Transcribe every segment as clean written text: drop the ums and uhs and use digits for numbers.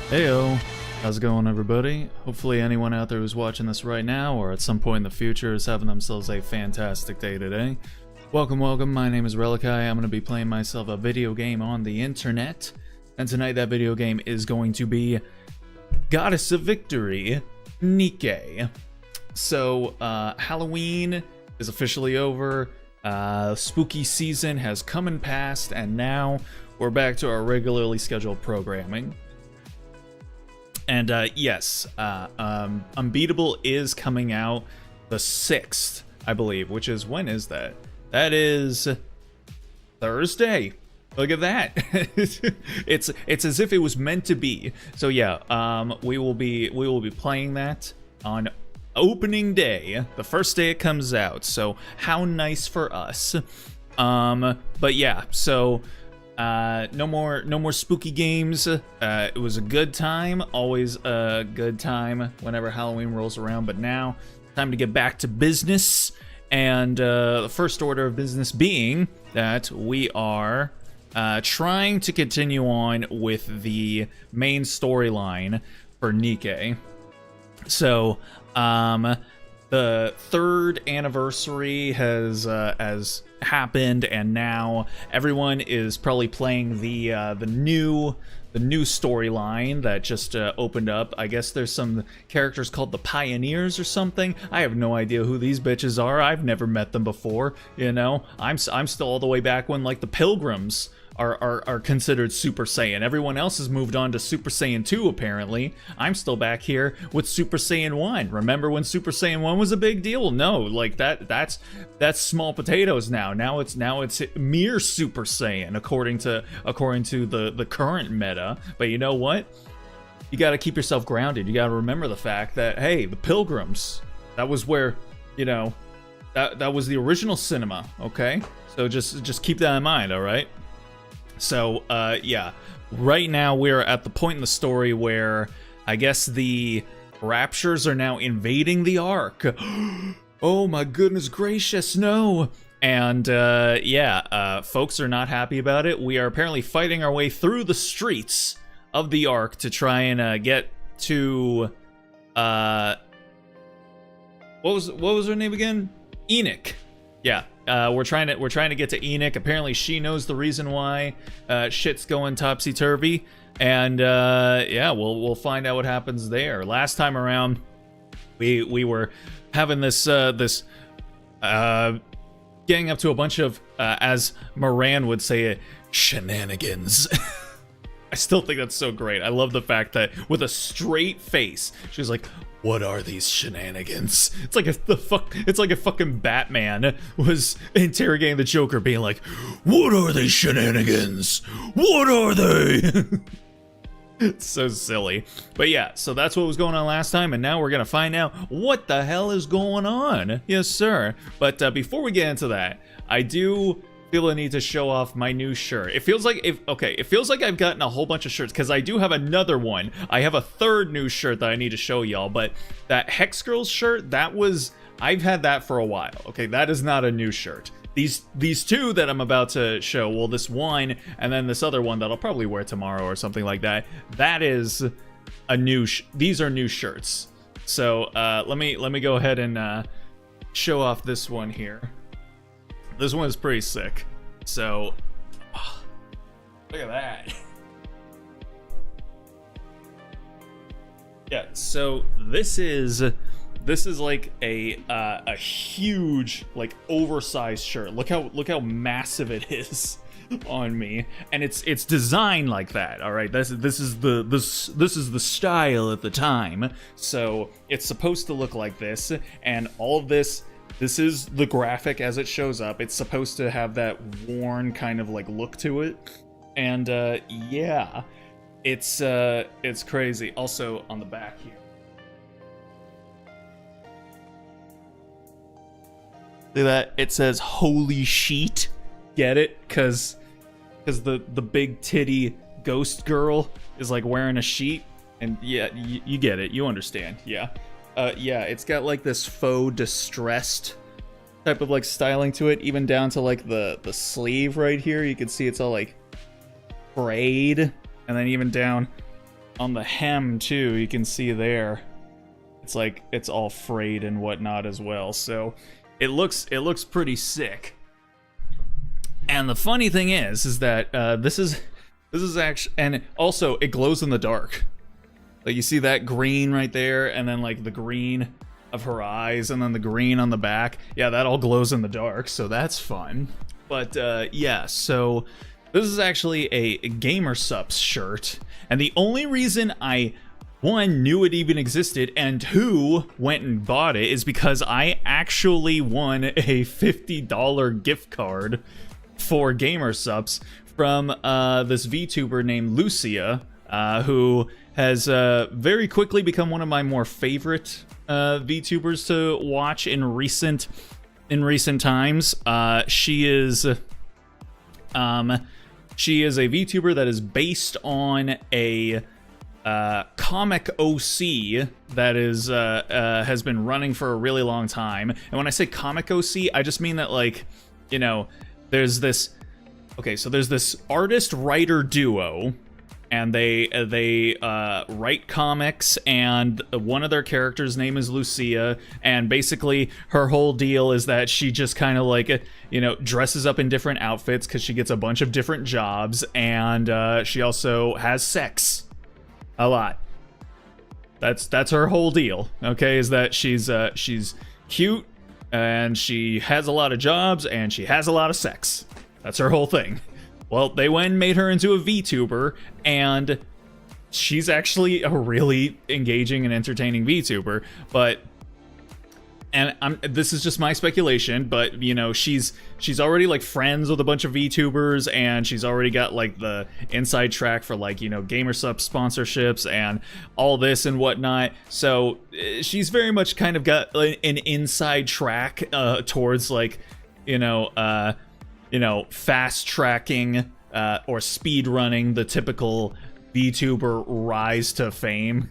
Heyo, how's it going, everybody? Hopefully anyone out there who's watching this right now or at some point in the future is having themselves a fantastic day today. Welcome, my name is Relikai. I'm going to be playing myself a video game on the internet, and tonight that video game is going to be Goddess of Victory, Nikke. So, Halloween is officially over, spooky season has come and passed, and now we're back to our regularly scheduled programming. And yes, Unbeatable is coming out the 6th, I believe, which is, when is that? That is Thursday. Look at that. it's as if it was meant to be. So yeah, we will be playing that on opening day, the first day it comes out. So how nice for us. But yeah, so no more spooky games. It was a good time, always a good time whenever Halloween rolls around, but now time to get back to business. And the first order of business being that we are trying to continue on with the main storyline for Nikke. So the 3rd anniversary has happened, and now everyone is probably playing the new storyline that just opened up. I guess there's some characters called the Pioneers or something. I have no idea who these bitches are. I've never met them before. You know, I'm still all the way back when like the Pilgrims are considered Super Saiyan. Everyone else has moved on to Super Saiyan 2 apparently. I'm still back here with Super Saiyan 1. Remember when Super Saiyan 1 was a big deal? No, like that's small potatoes now. Now it's mere Super Saiyan according to the current meta. But you know what? You got to keep yourself grounded. You got to remember the fact that, hey, the Pilgrims, that was where, you know, that was the original cinema, okay? So just keep that in mind, all right? So, yeah, right now we're at the point in the story where I guess the Raptures are now invading the Ark. Oh my goodness gracious, no! And, yeah, folks are not happy about it. We are apparently fighting our way through the streets of the Ark to try and, get to, what was her name again? Enoch. Yeah. We're trying to get to Enoch. Apparently she knows the reason why shit's going topsy-turvy, and yeah, we'll find out what happens there. Last time around we were having this getting up to a bunch of as Moran would say it, shenanigans. I still think that's so great. I love the fact that with a straight face, she's like, "What are these shenanigans?" It's like it's like a fucking Batman was interrogating the Joker, being like, "What are these shenanigans? What are they?" It's so silly. But yeah, so that's what was going on last time, and now we're gonna find out what the hell is going on. Yes, sir. But before we get into that, I do feel I need to show off my new shirt. It feels like I've gotten a whole bunch of shirts, because I do have another one. I have a 3rd new shirt that I need to show y'all, but that Hex Girls shirt, I've had that for a while. Okay, that is not a new shirt. These two that I'm about to show, well, this one and then this other one that I'll probably wear tomorrow or something like that, that is a new these are new shirts. So let me go ahead and show off this one here. This one is pretty sick. So, oh, look at that. Yeah, so this is like a huge, like, oversized shirt. Look how massive it is on me, and it's designed like that. All right, this is the style at the time. So it's supposed to look like this, and all of this. This is the graphic as it shows up. It's supposed to have that worn kind of like look to it. And yeah, it's crazy. Also on the back here. See that? It says "Holy Sheet." Get it? Cause the big titty ghost girl is like wearing a sheet. And yeah, you get it. You understand. Yeah. Yeah, it's got like this faux distressed type of like styling to it, even down to like the sleeve right here. You can see it's all like frayed, and then even down on the hem too, you can see there, it's like it's all frayed and whatnot as well. So it looks pretty sick. And the funny thing is that this is actually, and also it glows in the dark. Like you see that green right there, and then like the green of her eyes, and then the green on the back. Yeah, that all glows in the dark, so that's fun. But yeah, so this is actually a Gamer Sups shirt, and the only reason I, one, knew it even existed, and two, went and bought it is because I actually won a $50 gift card for Gamer Sups from this VTuber named Lucia, who has very quickly become one of my more favorite VTubers to watch in recent times. She is a VTuber that is based on a comic OC that is has been running for a really long time. And when I say comic OC, I just mean that, like, you know, there's this artist writer duo, and they write comics, and one of their characters' name is Lucia, and basically her whole deal is that she just kind of, like, you know, dresses up in different outfits because she gets a bunch of different jobs, and she also has sex a lot. That's her whole deal, okay, is that she's cute, and she has a lot of jobs, and she has a lot of sex. That's her whole thing. Well, they went and made her into a VTuber, and she's actually a really engaging and entertaining VTuber, but, and this is just my speculation, but, you know, she's already, like, friends with a bunch of VTubers, and she's already got, like, the inside track for, like, you know, GamerSup sponsorships and all this and whatnot, so she's very much kind of got an inside track towards, like, you know, fast tracking or speed running the typical VTuber rise to fame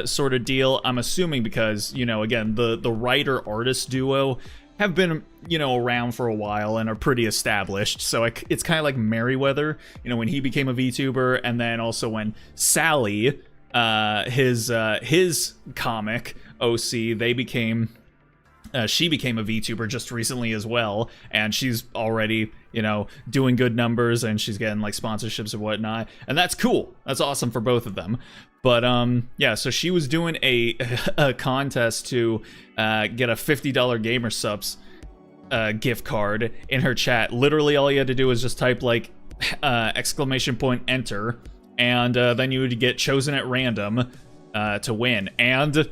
sort of deal. I'm assuming because, you know, again, the writer artist duo have been, you know, around for a while and are pretty established. So it's kind of like Merryweather, you know, when he became a VTuber, and then also when Sally, his comic OC, they became. She became a VTuber just recently as well, and she's already, you know, doing good numbers, and she's getting, like, sponsorships and whatnot, and that's cool. That's awesome for both of them. But yeah, so she was doing a contest to get a $50 Gamer Subs gift card in her chat. Literally, all you had to do was just type, like, ! Enter, and then you would get chosen at random to win, and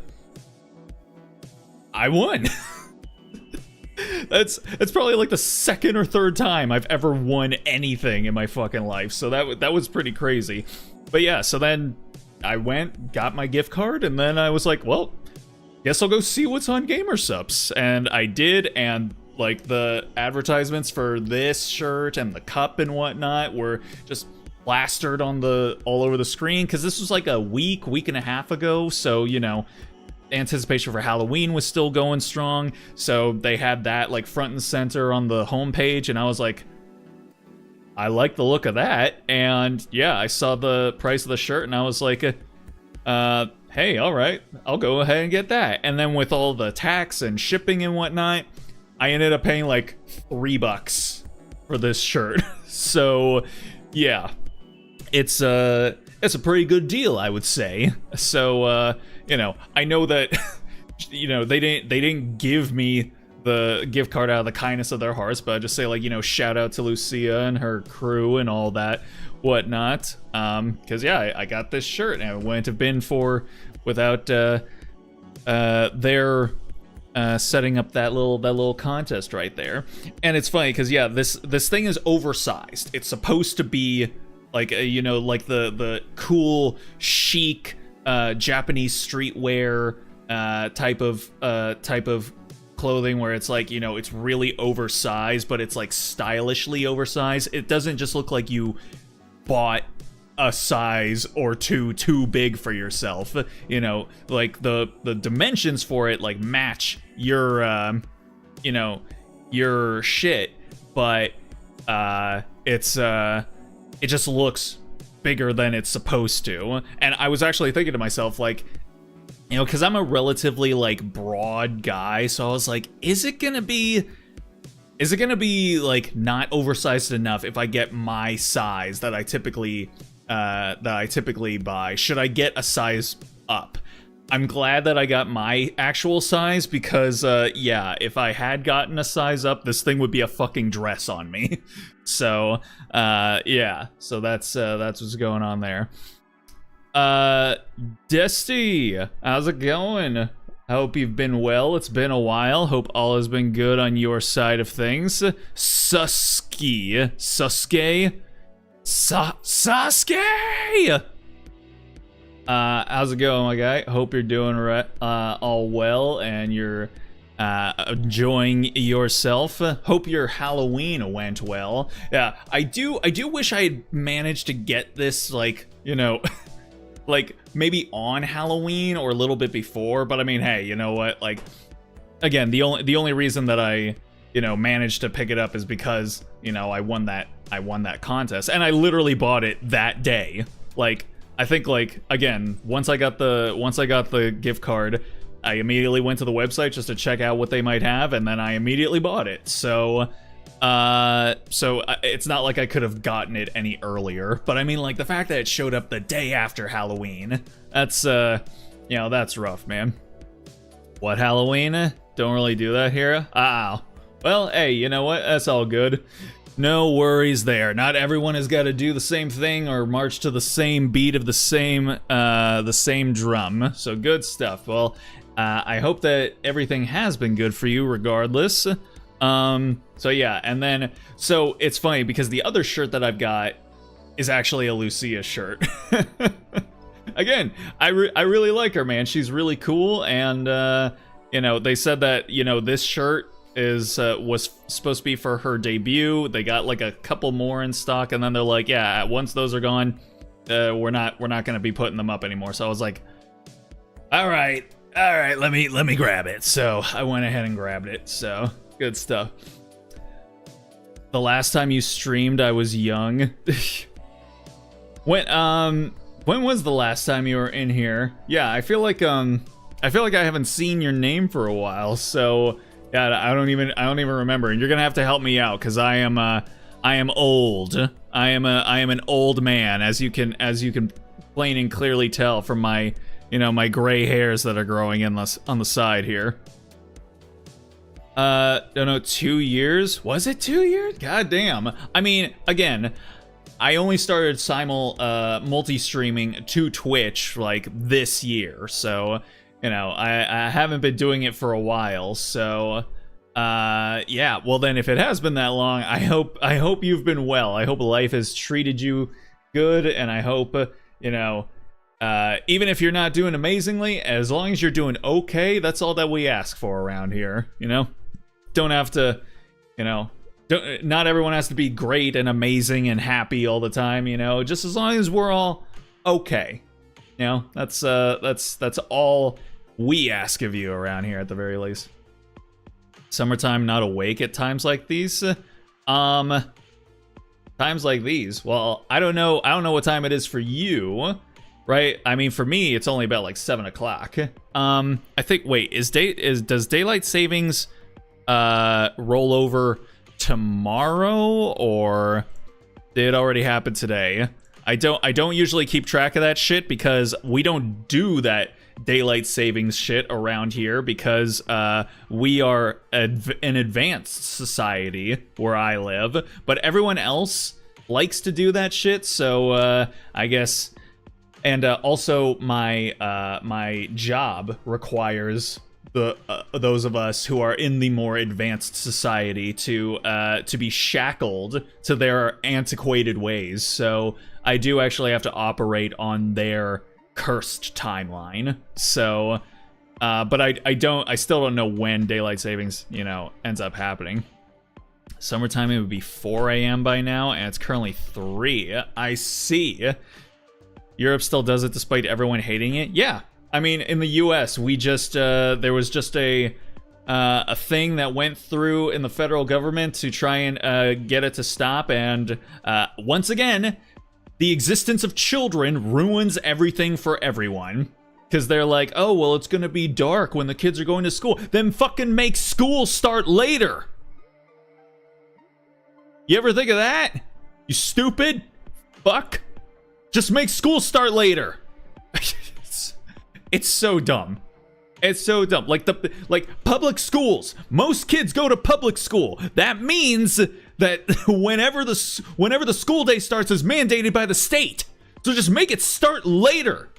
I won. That's probably like the second or third time I've ever won anything in my fucking life, so that was pretty crazy. But yeah, so then I went, got my gift card, and then I was like, well, guess I'll go see what's on Gamer Sups, and I did, and, like, the advertisements for this shirt and the cup and whatnot were just plastered on all over the screen, because this was like a week and a half ago, so, you know, anticipation for Halloween was still going strong, so they had that, like, front and center on the homepage, and I was like, I like the look of that. And yeah, I saw the price of the shirt, and I was like, hey, all right, I'll go ahead and get that. And then with all the tax and shipping and whatnot, I ended up paying like $3 for this shirt. So yeah, it's a pretty good deal, I would say. So you know, I know that you know, they didn't give me the gift card out of the kindness of their hearts, but I just say, like, you know, shout out to Lucia and her crew and all that whatnot, because yeah, I got this shirt, and it wouldn't have been without their setting up that little contest right there. And it's funny because yeah, this thing is oversized. It's supposed to be like you know, like the cool chic Japanese streetwear type of clothing, where it's like, you know, it's really oversized, but it's like stylishly oversized. It doesn't just look like you bought a size or two too big for yourself. You know, like the dimensions for it like match your you know, your shit, but it just looks bigger than it's supposed to. And I was actually thinking to myself, like, you know, because I'm a relatively, like, broad guy, so I was like, is it gonna be, like, not oversized enough if I get my size that I typically buy? Should I get a size up? I'm glad that I got my actual size because, yeah, if I had gotten a size up, this thing would be a fucking dress on me. So, yeah, so that's what's going on there. Desty, how's it going? I hope you've been well. It's been a while. Hope all has been good on your side of things. Sasuke. How's it going, my guy? Hope you're doing all well and you're enjoying yourself. Hope your Halloween went well. Yeah, I do wish I had managed to get this, like, you know, like maybe on Halloween or a little bit before, but I mean, hey, you know what? Like, again, the only reason that I, you know, managed to pick it up is because, you know, I won that contest, and I literally bought it that day. Like, I think, like, again, once I got the gift card, I immediately went to the website just to check out what they might have, and then I immediately bought it. So it's not like I could have gotten it any earlier, but I mean, like, the fact that it showed up the day after Halloween, that's, you know, that's rough, man. What, Halloween? Don't really do that here? Oh. Well, hey, you know what? That's all good. No worries there. Not everyone has got to do the same thing or march to the same beat of the same drum. So good stuff. Well, I hope that everything has been good for you regardless. So yeah, and then, so it's funny because the other shirt that I've got is actually a Lucia shirt. Again, I really like her, man. She's really cool, and you know, they said that, you know, this shirt was supposed to be for her debut. They got like a couple more in stock, and then they're like, yeah, once those are gone, we're not gonna be putting them up anymore. So I was like, all right, let me grab it. So I went ahead and grabbed it. So good stuff. The last time you streamed, I was young. When was the last time you were in here? Yeah, I feel like I haven't seen your name for a while. So yeah, I don't even remember. And you're gonna have to help me out because I am old. I am an old man, as you can plain and clearly tell from my, you know, my gray hairs that are growing on the side here. Don't know, 2 years? Was it 2 years? God damn. I mean, again, I only started multi-streaming to Twitch like this year, so, you know, I haven't been doing it for a while, so, yeah, well then, if it has been that long, I hope you've been well. I hope life has treated you good, and I hope, you know, even if you're not doing amazingly, as long as you're doing okay, that's all that we ask for around here, you know? Don't have to, you know, not everyone has to be great and amazing and happy all the time, you know? Just as long as we're all okay. You know, that's all we ask of you around here at the very least. Summertime not awake at times like these? Times like these? Well, I don't know what time it is for you, right? I mean, for me, it's only about like 7 o'clock. I think, wait, does daylight savings roll over tomorrow, or did it already happen today? I don't usually keep track of that shit because we don't do that daylight savings shit around here because we are an advanced society where I live, but everyone else likes to do that shit, so I guess. And also my job requires those of us who are in the more advanced society to be shackled to their antiquated ways. So I do actually have to operate on their cursed timeline. So, but I still don't know when daylight savings, you know, ends up happening. Summertime, it would be 4 a.m. by now, and it's currently 3. I see. Europe still does it despite everyone hating it. Yeah. I mean, in the U.S., we just there was just a thing that went through in the federal government to try and get it to stop, and once again, the existence of children ruins everything for everyone. Because they're like, oh, well, it's gonna be dark when the kids are going to school. Then fucking make school start later. You ever think of that? You stupid fuck. Just make school start later. It's so dumb. It's so dumb. Like public schools. Most kids go to public school. That means that whenever the school day starts is mandated by the state. So just make it start later.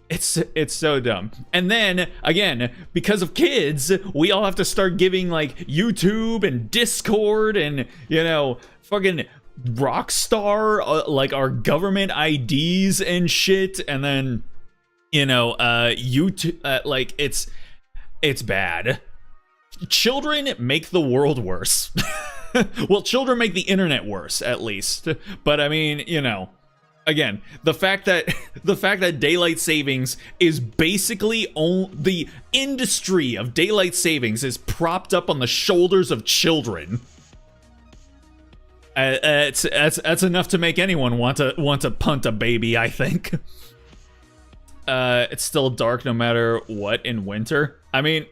It's so dumb. And then again, because of kids, we all have to start giving like YouTube and Discord and, you know, fucking Rockstar like our government IDs and shit. And then, you know, YouTube, like it's bad. Children make the world worse. Well, children make the internet worse, at least. But I mean, you know, again, the fact that daylight savings is basically the industry of daylight savings is propped up on the shoulders of children. That's enough to make anyone want to punt a baby, I think. It's still dark no matter what in winter. I mean,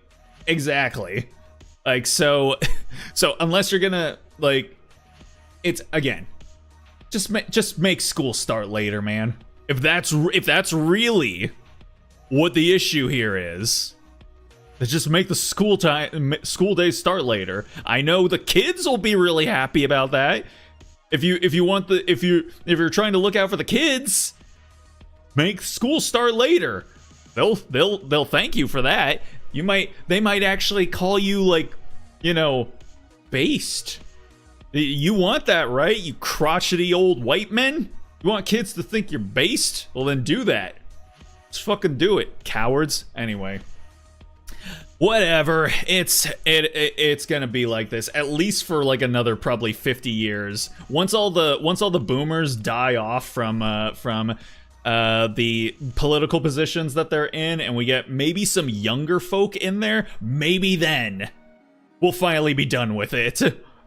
exactly. Like, so unless you're gonna, like, it's, again, just make school start later, man. If that's really what the issue here is, just make the school days start later. I know the kids will be really happy about that. If you're trying to look out for the kids, make school start later. They'll thank you for that. They might actually call you, like, you know, based. You want that, right? You crotchety old white men? You want kids to think you're based? Well, then do that. Just fucking do it, cowards. Anyway. Whatever. It's gonna be like this at least for like another probably 50 years. Once all the boomers die off from the political positions that they're in, and we get maybe some younger folk in there, maybe then we'll finally be done with it.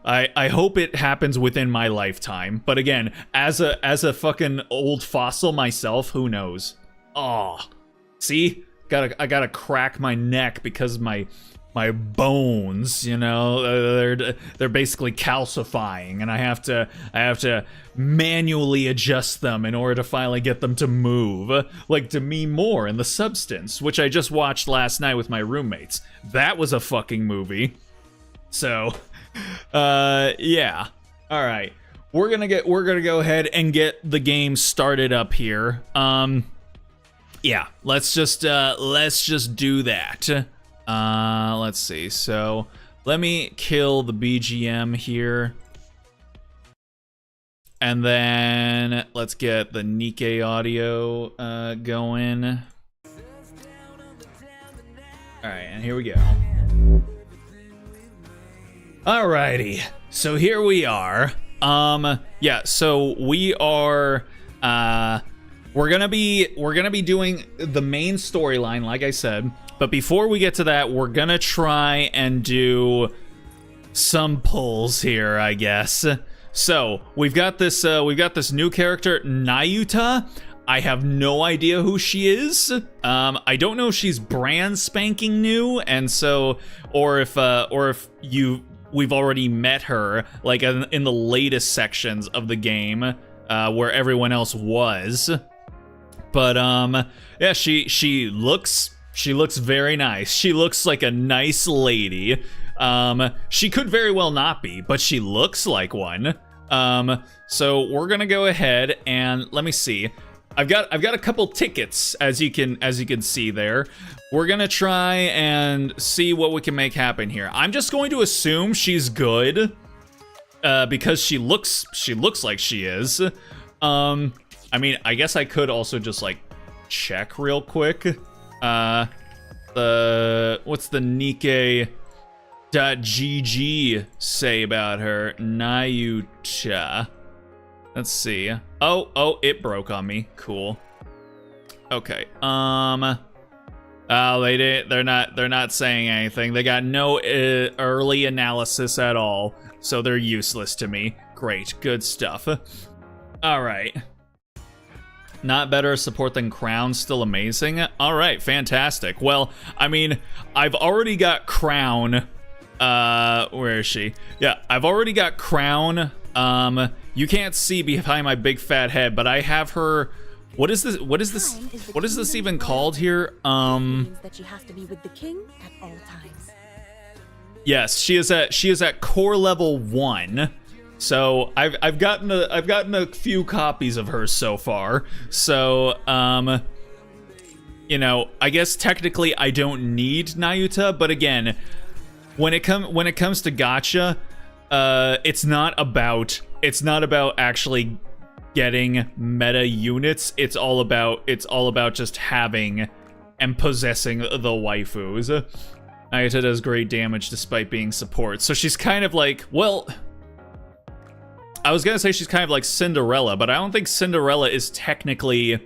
I hope it happens within my lifetime. But again, as a fucking old fossil myself, who knows? Oh, see, I gotta crack my neck because my bones, you know, they're basically calcifying, and I have to manually adjust them in order to finally get them to move, like Demi Moore in The Substance, which I just watched last night with my roommates. That was a fucking movie. So, yeah. All right, we're gonna go ahead and get the game started up here. Yeah, let's just do that. Let's see. So let me kill the BGM here. And then let's get the Nikke audio going. All right, and here we go. Alrighty, so here we are. Yeah, so we are, we're gonna be doing the main storyline, like I said. But before we get to that, we're gonna try and do some pulls here, I guess. So we've got this new character, Nayuta. I have no idea who she is. I don't know if she's brand spanking new, and so, or if we've already met her, like in the latest sections of the game, where everyone else was. But yeah, she looks very nice. She looks like a nice lady. She could very well not be, but she looks like one. So we're gonna go ahead and let me see. I've got a couple tickets, as you can see there. We're gonna try and see what we can make happen here. I'm just going to assume she's good, because she looks like she is. I mean, I guess I could also just like check real quick. What's the Nikke.gg say about her? Nayuta. Let's see. Oh, it broke on me. Cool. Okay. Oh, they're not saying anything. They got no early analysis at all, so they're useless to me. Great, good stuff. All right. Not better support than Crown, still amazing. All right, fantastic. Well, I mean, I've already got Crown. Where is she? Yeah, I've already got Crown. You can't see behind my big fat head, but I have her. What is this? What is this? What is this even called here? Means that she has to be with the king at all times. Yes, she is at core level 1. So I've gotten a few copies of her so far. So you know, I guess technically I don't need Nayuta, but again, when it comes to gacha, it's not about actually getting meta units. It's all about just having and possessing the waifus. Nayuta does great damage despite being support. So she's kind of like, well, I was gonna say she's kind of like Cinderella, but I don't think Cinderella is technically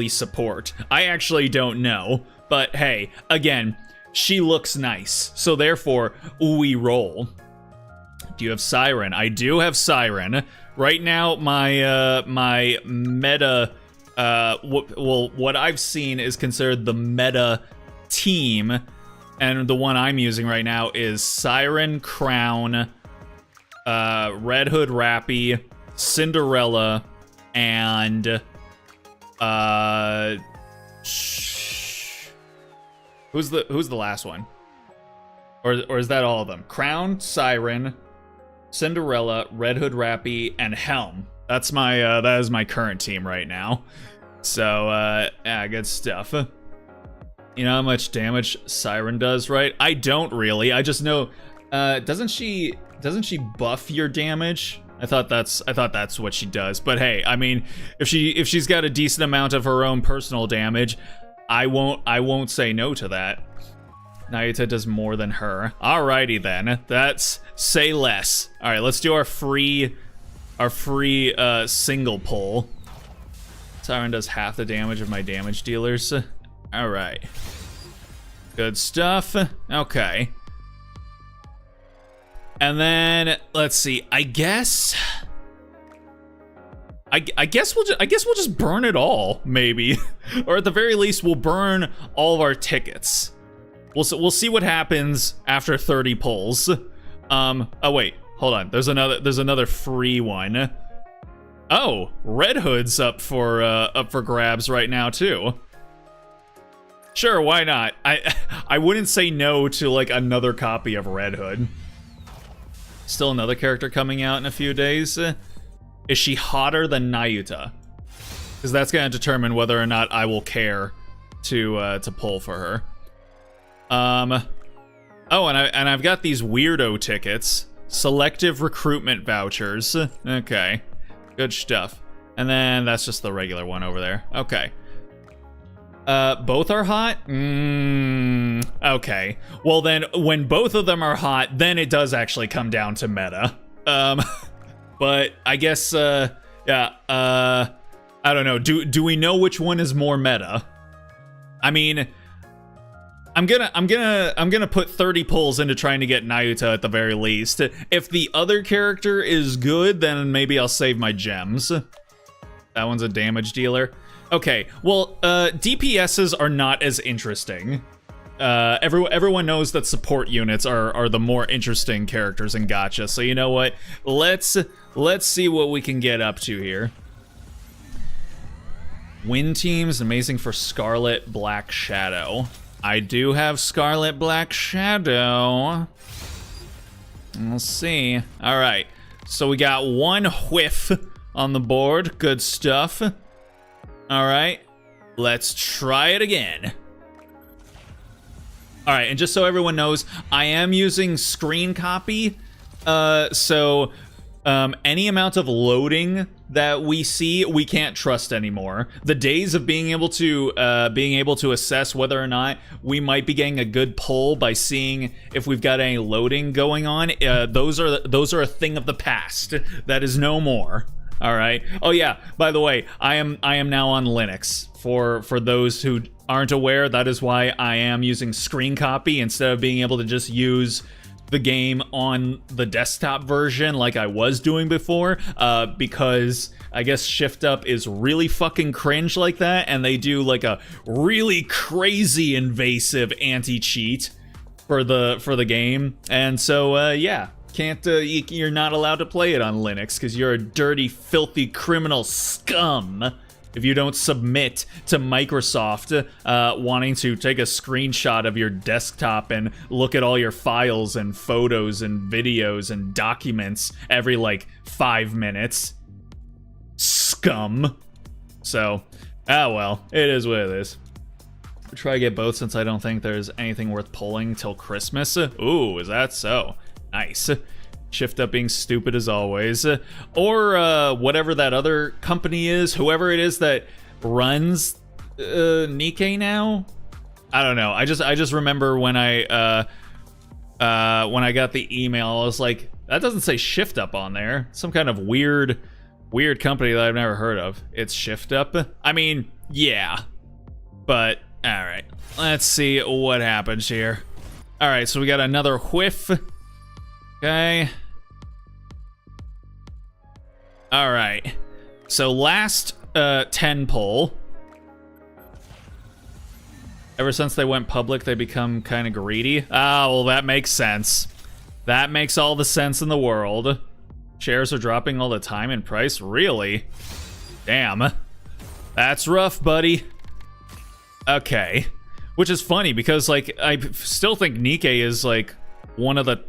support. I actually don't know, but hey, again, she looks nice, so therefore we roll. Do you have Siren? I do have Siren. Right now, my meta, what I've seen is considered the meta team, and the one I'm using right now is Siren, Crown, Red Hood Rappy, Cinderella, and who's the last one? Or is that all of them? Crown, Siren, Cinderella, Red Hood Rappy, and Helm. That's my that is my current team right now. So yeah, good stuff. You know how much damage Siren does, right? I don't really. I just know doesn't she buff your damage? I thought that's what she does. But hey, I mean, if she's got a decent amount of her own personal damage, I won't say no to that. Nayuta does more than her. Alrighty then. That's say less. Alright, let's do our free single pull. Siren does half the damage of my damage dealers. Alright. Good stuff. Okay. And then let's see. I guess we'll just burn it all, maybe. Or at the very least we'll burn all of our tickets. We'll see what happens after 30 pulls. Oh wait, hold on. There's another free one. Oh, Red Hood's up for grabs right now too. Sure, why not? I wouldn't say no to like another copy of Red Hood. Still another character coming out in a few days. Is she hotter than Nayuta? Because that's gonna determine whether or not I will care to pull for her. Oh, and I've got these weirdo tickets. Selective recruitment vouchers. Okay. Good stuff. And then that's just the regular one over there. Okay. Both are hot? Okay. Well then, when both of them are hot, then it does actually come down to meta. But I guess, yeah, I don't know. Do we know which one is more meta? I mean, I'm gonna put 30 pulls into trying to get Nayuta at the very least. If the other character is good, then maybe I'll save my gems. That one's a damage dealer. Okay, well, DPSs are not as interesting. Everyone knows that support units are the more interesting characters in gacha. So you know what? Let's see what we can get up to here. Win teams, amazing for Scarlet Black Shadow. I do have Scarlet Black Shadow. We'll see. All right, so we got one whiff on the board. Good stuff. All right, let's try it again. All right, and just so everyone knows, I am using screen copy. So any amount of loading that we see, we can't trust anymore. The days of being able to assess whether or not we might be getting a good pull by seeing if we've got any loading going on, those are a thing of the past. That is no more. All right. Oh yeah, by the way, I am now on Linux. For those who aren't aware, that is why I am using screen copy instead of being able to just use the game on the desktop version like I was doing before, because I guess Shift Up is really fucking cringe like that, and they do like a really crazy invasive anti-cheat for the game, and so yeah, can't you're not allowed to play it on Linux because you're a dirty, filthy criminal scum if you don't submit to Microsoft wanting to take a screenshot of your desktop and look at all your files and photos and videos and documents every like 5 minutes. Scum. So, well, it is what it is. I'll try to get both since I don't think there's anything worth pulling till Christmas. Ooh, is that so? Nice. Shift Up being stupid as always, or whatever that other company is, whoever it is that runs Nikke now. I don't know. I just remember when I got the email, I was like, that doesn't say Shift Up on there. Some kind of weird company that I've never heard of. It's Shift Up. I mean, yeah, but all right. Let's see what happens here. All right, so we got another whiff. Okay. All right, so last 10 pull. Ever since they went public, they become kind of greedy. Ah, well, that makes sense. That makes all the sense in the world. Shares are dropping all the time in price? Really? Damn. That's rough, buddy. Okay. Which is funny because, like, I still think Nikke is, like, one of the,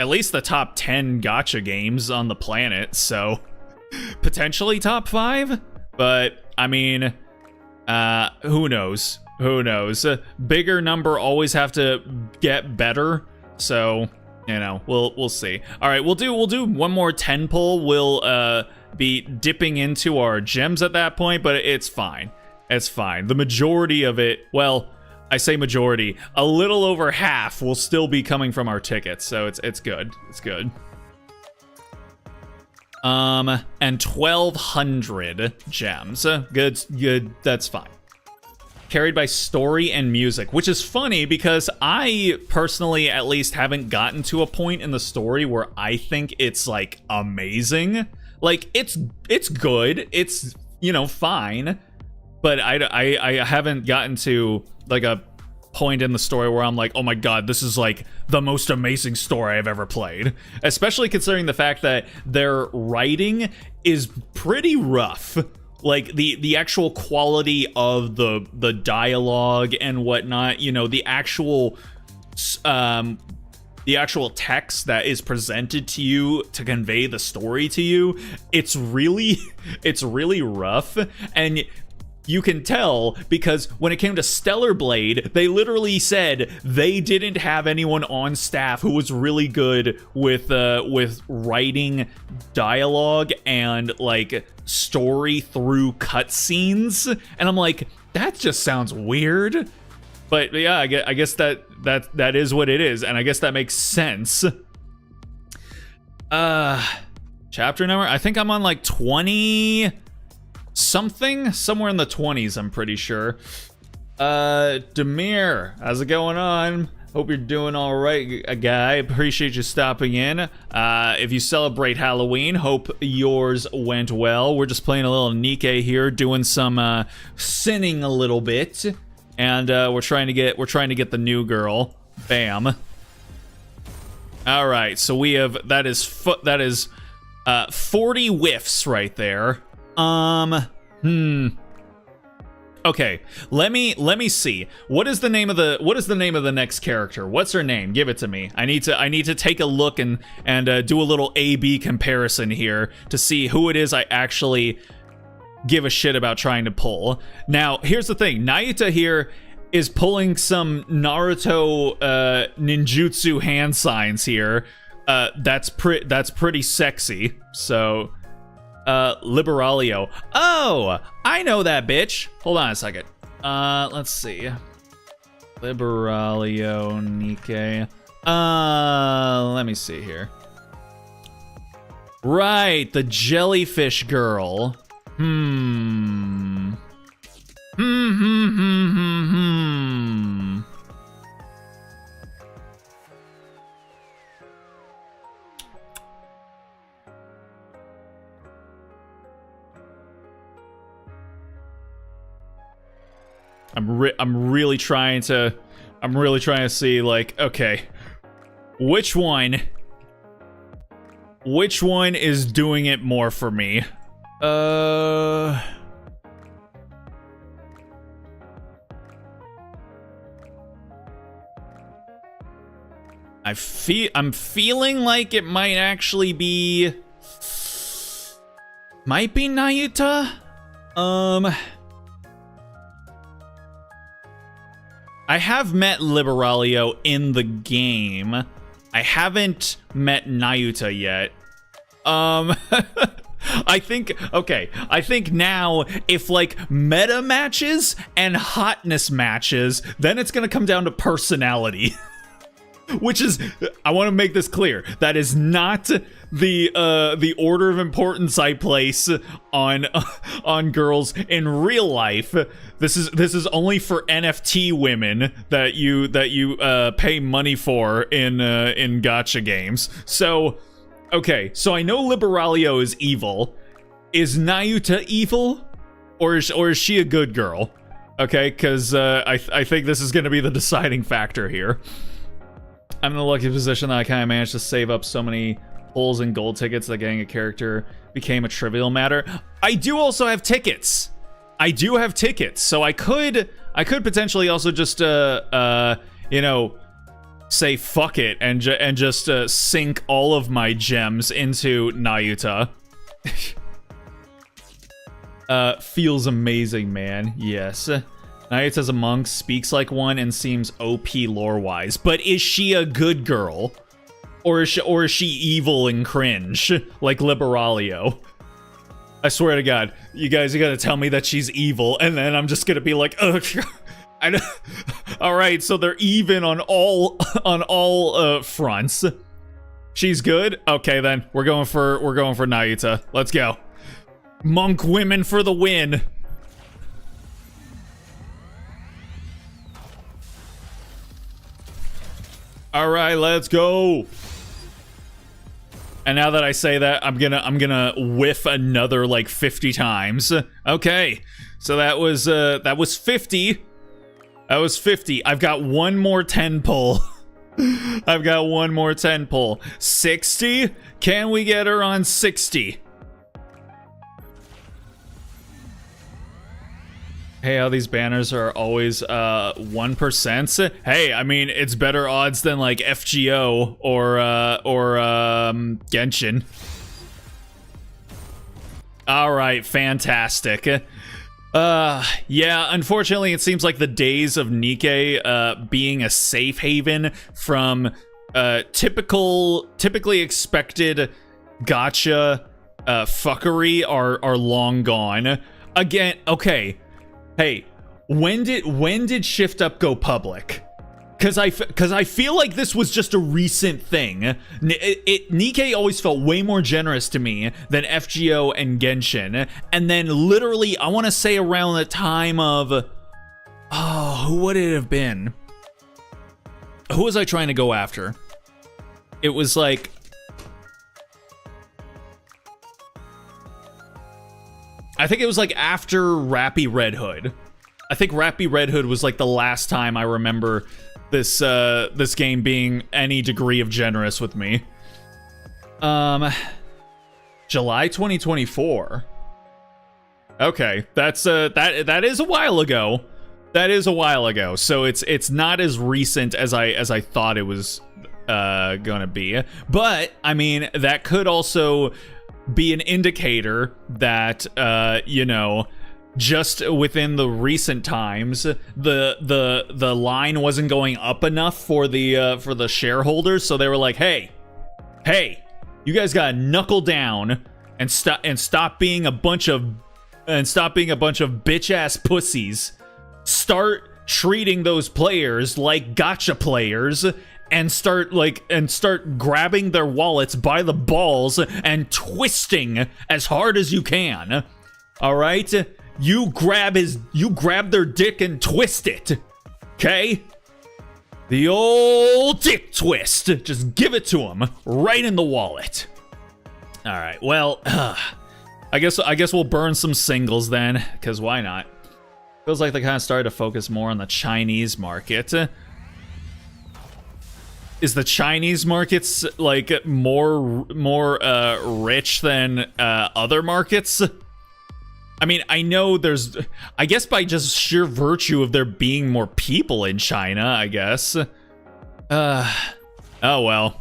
at least the top 10 gacha games on the planet, so potentially top 5, but I mean, who knows? Who knows? Bigger number always have to get better, so you know, we'll see. All right, we'll do one more 10 pull. We'll be dipping into our gems at that point, but it's fine. It's fine. The majority of it, well, I say majority, a little over half will still be coming from our tickets, so it's good. It's good. And 1,200 gems. Good, that's fine. Carried by story and music, which is funny because I personally at least haven't gotten to a point in the story where I think it's like amazing. Like it's good, it's, you know, fine, but I haven't gotten to like a point in the story where I'm like, oh my god, this is like the most amazing story I've ever played. Especially considering the fact that their writing is pretty rough. Like the actual quality of the dialogue and whatnot, you know, the actual text that is presented to you to convey the story to you, it's really rough. And you can tell because when it came to Stellar Blade, they literally said they didn't have anyone on staff who was really good with writing dialogue and like story through cutscenes, and I'm like, that just sounds weird. But yeah, I guess that is what it is, and I guess that makes sense. Chapter number, I think I'm on like 20 something, somewhere in the 20s, I'm pretty sure. Demir, how's it going on? Hope you're doing all right, guy. Appreciate you stopping in. If you celebrate Halloween, hope yours went well. We're just playing a little Nikke here, doing some sinning a little bit, and we're trying to get the new girl. Bam. All right, so we have that is 40 whiffs right there. Okay, let me see. What is the name of the next character? What's her name? Give it to me. I need to take a look and do a little A/B comparison here to see who it is I actually give a shit about trying to pull. Now, here's the thing. Nayuta here is pulling some Naruto ninjutsu hand signs here. That's pretty sexy. So Liberalio. Oh, I know that bitch. Hold on a second. Let's see. Liberalio Nikke. Let me see here. Right, the jellyfish girl. I'm really trying to see, like, okay, which one is doing it more for me? I'm feeling like it might actually be, Nayuta. I have met Liberalio in the game. I haven't met Nayuta yet. I think now, if like meta matches and hotness matches, then it's gonna come down to personality. Which is, I want to make this clear, that is not the order of importance I place on girls in real life. This is only for NFT women that you pay money for in gacha games. So, okay, so I know Liberalio is evil. Is Nayuta evil, or is she a good girl? Okay, because I think this is going to be the deciding factor here. I'm in the lucky position that I kind of managed to save up so many pulls and gold tickets that getting a character became a trivial matter. I do also have tickets. So I could potentially also just you know, say fuck it and just sink all of my gems into Nayuta. Feels amazing, man. Yes. Nayuta's a monk, speaks like one, and seems OP lore-wise. But is she a good girl? Or is she evil and cringe, like Liberalio? I swear to God, you guys are gonna tell me that she's evil, and then I'm just gonna be like, ugh. Alright, so they're even on all fronts. She's good? Okay then, we're going for Nayuta. Let's go. Monk women for the win. All right, let's go. And now that I say that, I'm gonna whiff another like 50 times. Okay, so that was 50. That was 50. I've got one more 10 pull. I've got one more 10 pull. 60? Can we get her on 60? Hey, how these banners are always 1%. Hey, I mean, it's better odds than like FGO or Genshin. All right, fantastic. Yeah, unfortunately, it seems like the days of Nikke being a safe haven from typically expected gacha fuckery are long gone. Again, okay. Hey, when did Shift Up go public? Cause I feel like this was just a recent thing. Nikke always felt way more generous to me than FGO and Genshin. And then literally, I want to say around the time of, oh, who would it have been? Who was I trying to go after? It was like, I think it was like after Rappy Red Hood. I think Rappy Red Hood was like the last time I remember this this game being any degree of generous with me. July 2024. Okay, that's that is a while ago. That is a while ago. So it's not as recent as I thought it was gonna be. But I mean, that could also be an indicator that you know, just within the recent times the line wasn't going up enough for the shareholders, so they were like, hey, you guys gotta knuckle down and stop being a bunch of bitch ass pussies. Start treating those players like gacha players and start grabbing their wallets by the balls and twisting as hard as you can. All right? You grab their dick and twist it. Okay? The old dick twist. Just give it to them right in the wallet. All right. Well, I guess we'll burn some singles then, cuz why not? Feels like they kind of started to focus more on the Chinese market. Is the Chinese markets like more rich than other markets? I mean, I know there's, I guess by just sheer virtue of there being more people in China, I guess. Oh well.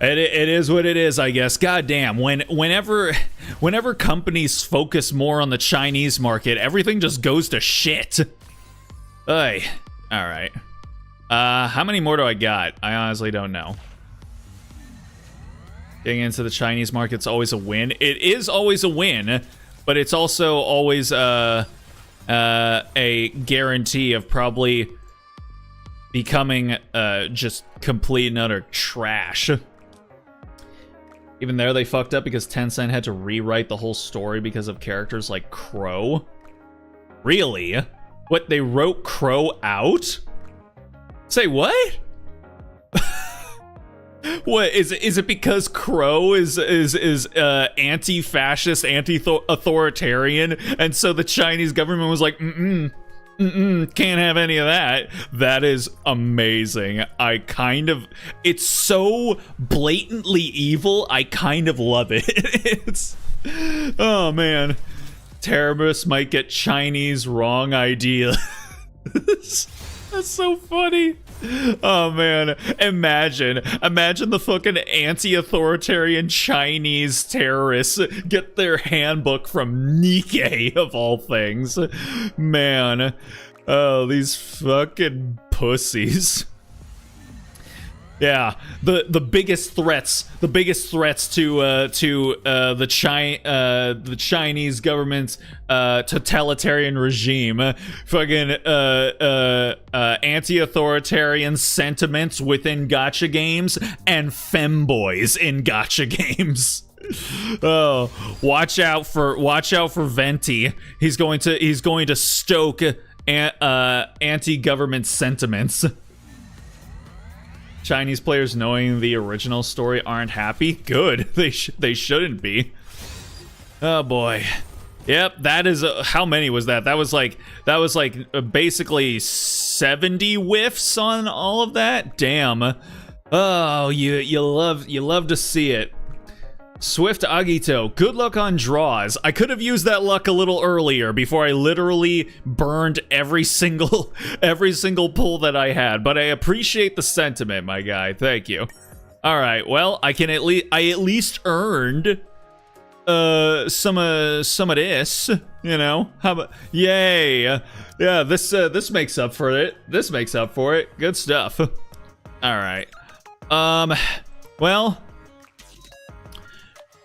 It is what it is, I guess. God damn, whenever companies focus more on the Chinese market, everything just goes to shit. Ay, all right. How many more do I got? I honestly don't know. Getting into the Chinese market's always a win. It is always a win, but it's also always a guarantee of probably becoming just complete and utter trash. Even there, they fucked up because Tencent had to rewrite the whole story because of characters like Crow. Really? What, they wrote Crow out? Say what? What is it because Crow is anti-fascist, anti-authoritarian, and so the Chinese government was like, can't have any of that. That is amazing. It's so blatantly evil, I kind of love it. It's, oh man. Terrorists might get Chinese wrong idea. That's so funny. Oh man, imagine the fucking anti-authoritarian Chinese terrorists get their handbook from Nikke of all things. Man, oh, these fucking pussies. Yeah, the biggest threats to the Chinese government's totalitarian regime, fucking anti-authoritarian sentiments within gacha games and femboys in gacha games. Oh, watch out for Venti. He's going to stoke anti-government sentiments. Chinese players knowing the original story aren't happy. Good. They shouldn't be. Oh boy. Yep, that is how many was that? That was like basically 70 whiffs on all of that. Damn. Oh, you love to see it. Swift Agito, good luck on draws. I could have used that luck a little earlier before I literally burned every single pull that I had, but I appreciate the sentiment, my guy. Thank you. All right, well, I at least earned some of this, you know. How about, yay. Yeah, this makes up for it. This makes up for it. Good stuff. All right. Well,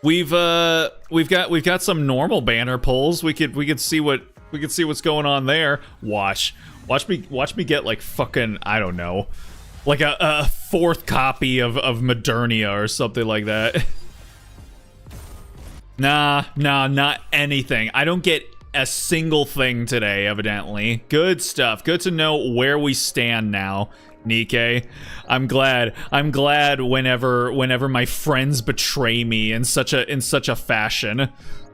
we've got some normal banner pulls. We could see what's going on there. Watch me get like fucking, I don't know, like a fourth copy of Modernia or something like that. Nah, not anything. I don't get a single thing today, evidently. Good stuff. Good to know where we stand now, Nikke. I'm glad whenever my friends betray me in such a fashion.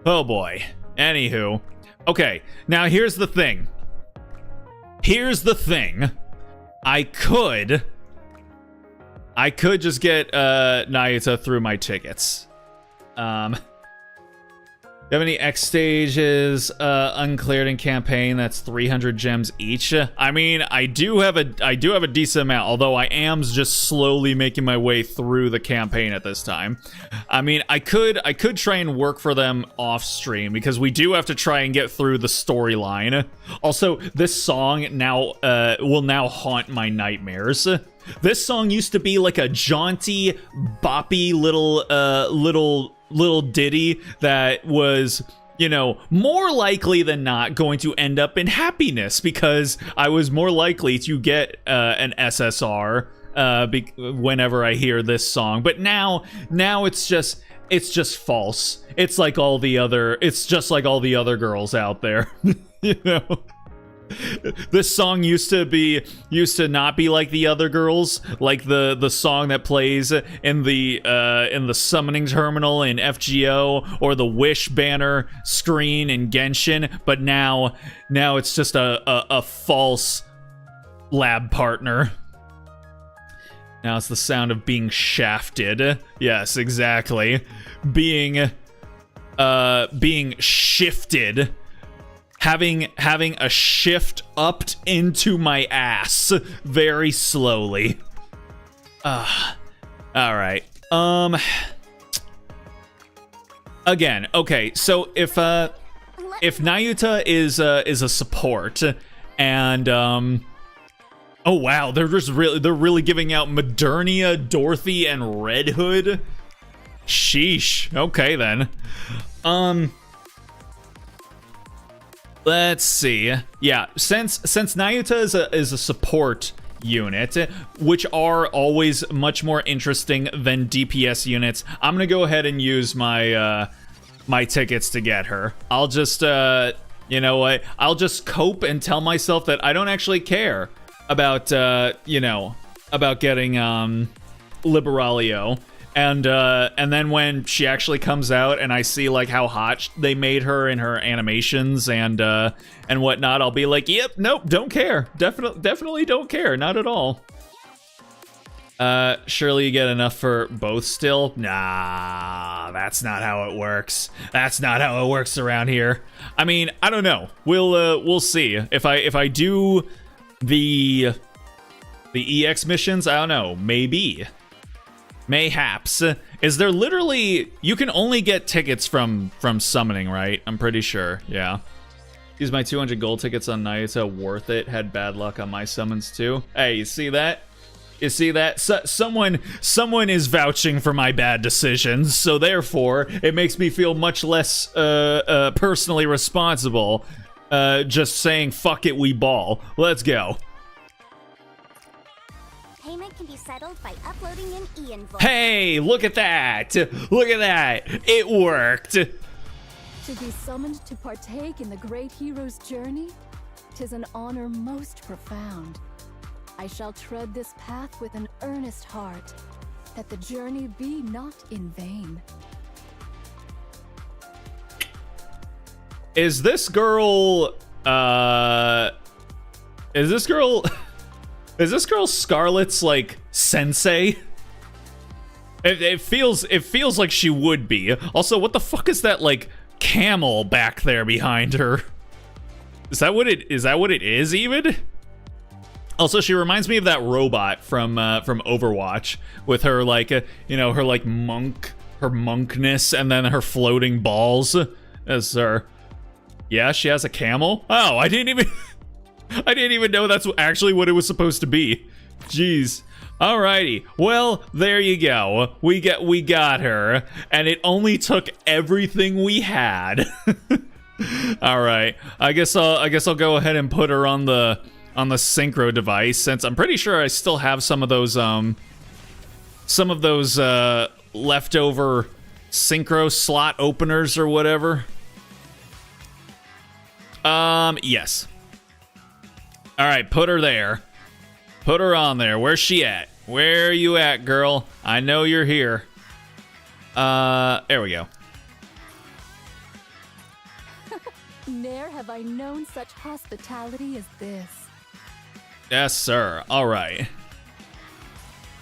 Oh boy. Anywho. Okay, now here's the thing. I could just get Nayuta through my tickets. Do you have any X stages uncleared in campaign? That's 300 gems each. I mean, I do have a decent amount, although I am just slowly making my way through the campaign at this time. I mean, I could try and work for them off stream because we do have to try and get through the storyline. Also, this song now will now haunt my nightmares. This song used to be like a jaunty, boppy little ditty that was, you know, more likely than not going to end up in happiness because I was more likely to get an SSR whenever I hear this song. But now it's just false. It's just like all the other girls out there, you know. This song used to not be like the other girls, like the song that plays in the summoning terminal in FGO or the Wish banner screen in Genshin, but now it's just a false lab partner. Now it's the sound of being shafted. Yes, exactly. Being shifted. Having a shift upped into my ass very slowly. All right. Again, okay. So if Nayuta is a support, and oh wow, they're really giving out Modernia, Dorothy, and Red Hood. Sheesh. Okay then. Let's see. Yeah, since Nayuta is a support unit, which are always much more interesting than DPS units, I'm gonna go ahead and use my my tickets to get her. I'll just you know what? I'll just cope and tell myself that I don't actually care about you know, about getting Liberalio. And then when she actually comes out and I see like how hot they made her in her animations and whatnot, I'll be like, yep, nope, don't care. Definitely don't care, not at all. Surely you get enough for both still? Nah, that's not how it works. That's not how it works around here. I mean, I don't know. We'll see. If I do the EX missions, I don't know, maybe. Mayhaps. Is there literally... You can only get tickets from summoning, right? I'm pretty sure. Yeah. Use my 200 gold tickets on Nayuta. Worth it. Had bad luck on my summons too. Hey, you see that? You see that? Someone is vouching for my bad decisions, so therefore it makes me feel much less personally responsible. Just saying, fuck it, we ball. Let's go. Payment can be settled by uploading an e-invoice. Hey, look at that! Look at that! It worked! To be summoned to partake in the great hero's journey, 'tis an honor most profound. I shall tread this path with an earnest heart, that the journey be not in vain. Is this girl Is this girl Scarlet's like sensei? It feels like she would be. Also, what the fuck is that like camel back there behind her? Is that what it is even? Also, she reminds me of that robot from Overwatch with her like you know, her like monkness and then her floating balls as her. Yeah, she has a camel. Oh, I didn't even know that's actually what it was supposed to be. Jeez. Alrighty. Well, there you go. We got her, and it only took everything we had. All right. I guess I'll go ahead and put her on the synchro device, since I'm pretty sure I still have some of those leftover synchro slot openers or whatever. Yes. All right, put her there. Put her on there. Where's she at? Where are you at, girl? I know you're here. There we go. Ne'er have I known such hospitality as this. Yes, sir. All right.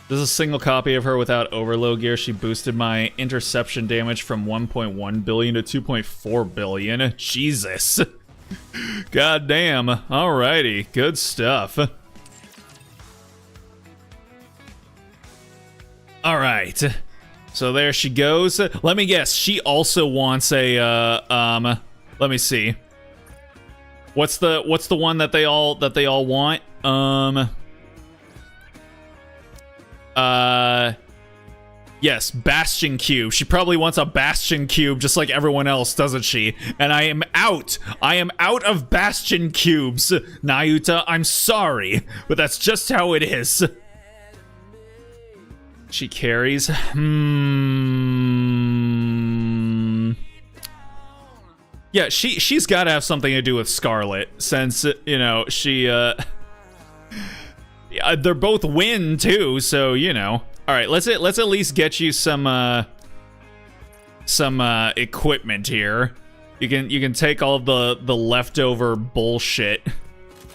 This is a single copy of her without overload gear. She boosted my interception damage from 1.1 billion to 2.4 billion. Jesus. God damn. Alrighty. Good stuff. Alright. So there she goes. Let me guess. She also wants a, let me see. What's the one that they all want? Yes, Bastion Cube. She probably wants a Bastion Cube just like everyone else, doesn't she? And I am out. I am out of Bastion Cubes. Nayuta, I'm sorry, but that's just how it is. She carries. Yeah, she's got to have something to do with Scarlet, since, you know, she, yeah, they're both win, too, so, you know. Alright, let's at least get you some equipment here. You can take all of the leftover bullshit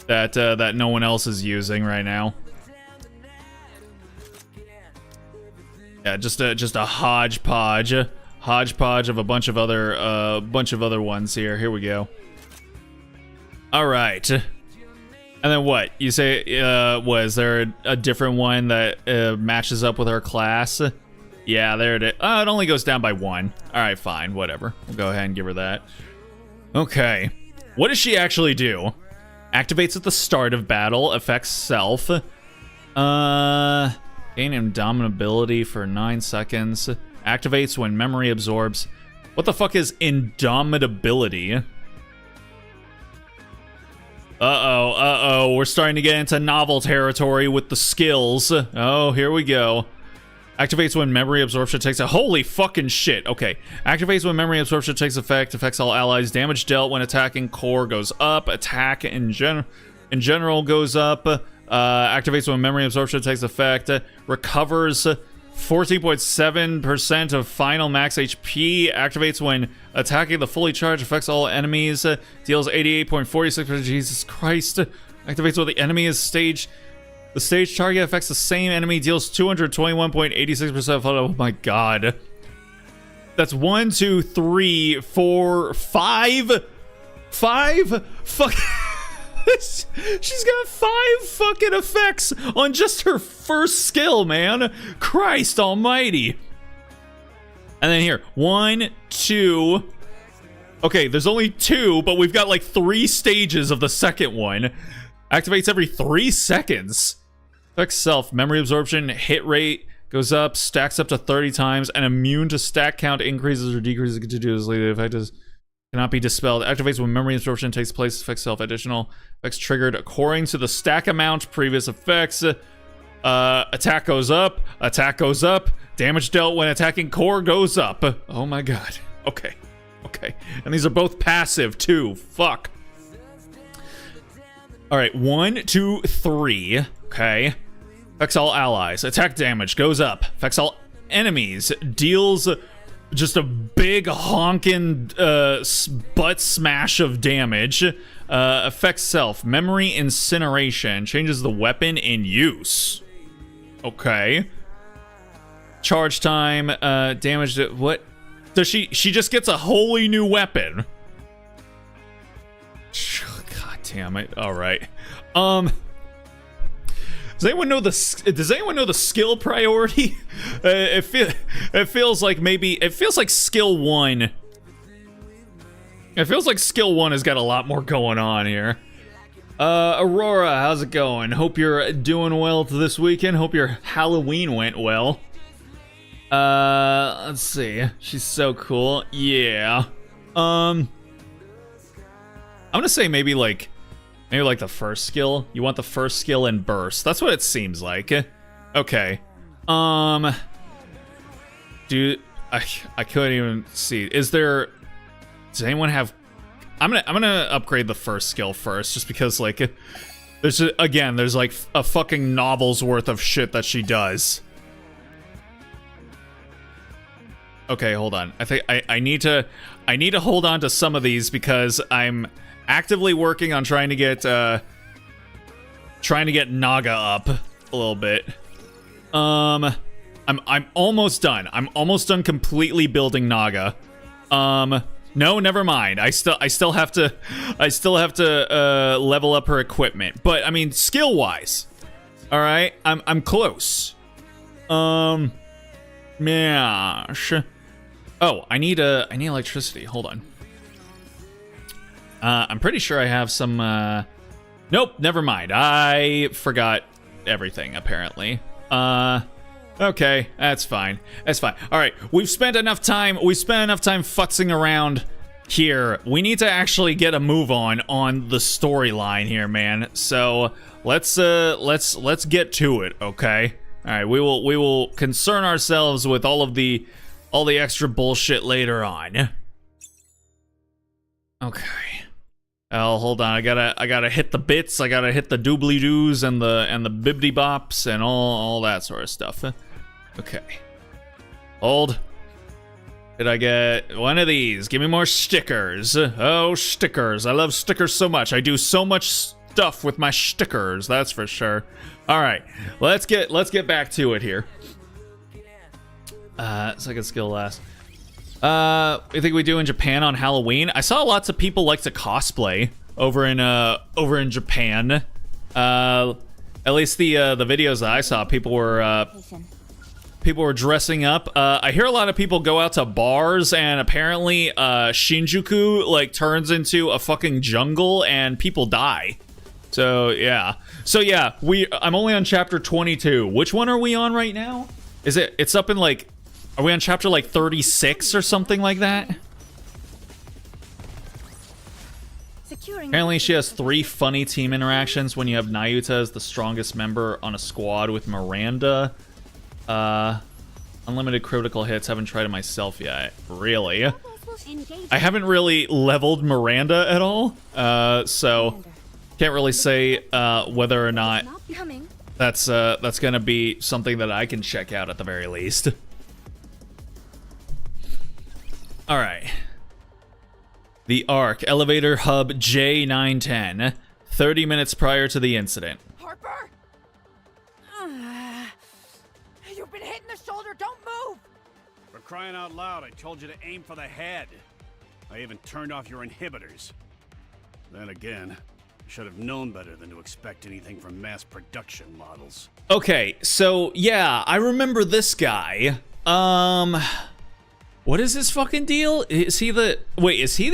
that no one else is using right now. Yeah, just a hodgepodge of a bunch of other ones here. Here we go. All right. And then what? You say was there a different one that matches up with our class? Yeah, there it is. Oh, it only goes down by 1. All right, fine, whatever. We'll go ahead and give her that. Okay. What does she actually do? Activates at the start of battle, affects self. Gain indomitability for 9 seconds. Activates when memory absorbs. What the fuck is indomitability? Uh-oh. We're starting to get into novel territory with the skills. Oh, here we go. Activates when memory absorption takes a... Holy fucking shit. Okay. Activates when memory absorption takes effect. Affects all allies. Damage dealt when attacking core goes up. Attack in general goes up. Activates when memory absorption takes effect. Recovers 14.7% of final max HP. Activates when attacking the fully charged. Affects all enemies. Deals 88.46%. Jesus Christ. Activates when the enemy is staged. The stage target affects the same enemy, deals 221.86%. Oh my god. That's 1, 2, 3, 4, 5. 5? Fuck. She's got 5 fucking effects on just her first skill, man. Christ almighty. And then here, 1, 2. Okay, there's only 2, but we've got like 3 stages of the second one. Activates every 3 seconds. Affects self. Memory absorption, hit rate goes up, stacks up to 30 times, and immune to stack count increases or decreases continuously. The effect cannot be dispelled. Activates when memory absorption takes place. Affects self. Additional effects triggered according to the stack amount. Previous effects. Attack goes up. Attack goes up. Damage dealt when attacking core goes up. Oh my god. Okay. Okay. And these are both passive too. Fuck. Alright, 1, 2, 3. Okay. Affects all allies. Attack damage goes up. Affects all enemies. Deals just a big honkin' butt smash of damage. Affects self. Memory incineration. Changes the weapon in use. Okay. Charge time. Damage. What? Does she just gets a wholly new weapon. God damn it. All right. Does anyone know the skill priority? It feels like skill 1. It feels like skill 1 has got a lot more going on here. Aurora, how's it going? Hope you're doing well this weekend. Hope your Halloween went well. Let's see. She's so cool. Yeah. I'm gonna say maybe like the first skill. You want the first skill in burst. That's what it seems like. Okay. Dude, I couldn't even see. Does anyone have... I'm gonna upgrade the first skill first, just because like there's like a fucking novel's worth of shit that she does. Okay, hold on. I think I need to hold on to some of these because I'm actively working on trying to get Naga up a little bit. I'm almost done. I'm almost done completely building Naga. No, never mind. I still have to level up her equipment. But I mean, skill wise, all right, I'm close. Mash. Oh, I need electricity. Hold on. I'm pretty sure I have some, nope, never mind. I forgot everything, apparently. Okay, that's fine. That's fine. All right, we've spent enough time futzing around here. We need to actually get a move on the storyline here, man. So let's get to it, okay? All right, we will concern ourselves with all the extra bullshit later on. Okay. Oh, hold on. I gotta hit the bits. I gotta hit the doobly doos and the bibbidi bops and all that sort of stuff. Okay. Hold. Did I get one of these? Give me more stickers. Oh, stickers. I love stickers so much. I do so much stuff with my stickers, that's for sure. All right. Let's get back to it here. Second skill last. I think we do in Japan on Halloween. I saw lots of people like to cosplay over in Japan. At least the videos that I saw, people were dressing up. I hear a lot of people go out to bars, and apparently Shinjuku like turns into a fucking jungle and people die. So yeah. I'm only on chapter 22. Which one are we on right now? It's up in like, are we on chapter like 36 or something like that? Apparently she has 3 funny team interactions when you have Nayuta as the strongest member on a squad with Miranda. Unlimited critical hits, haven't tried it myself yet. Really? I haven't really leveled Miranda at all, so can't really say whether or not that's gonna be something that I can check out at the very least. All right. The Ark, elevator hub J910, 30 minutes prior to the incident. Harper! You've been hit in the shoulder, don't move! For crying out loud, I told you to aim for the head. I even turned off your inhibitors. Then again, I should have known better than to expect anything from mass production models. Okay, so yeah, I remember this guy. What is his fucking deal? Is he the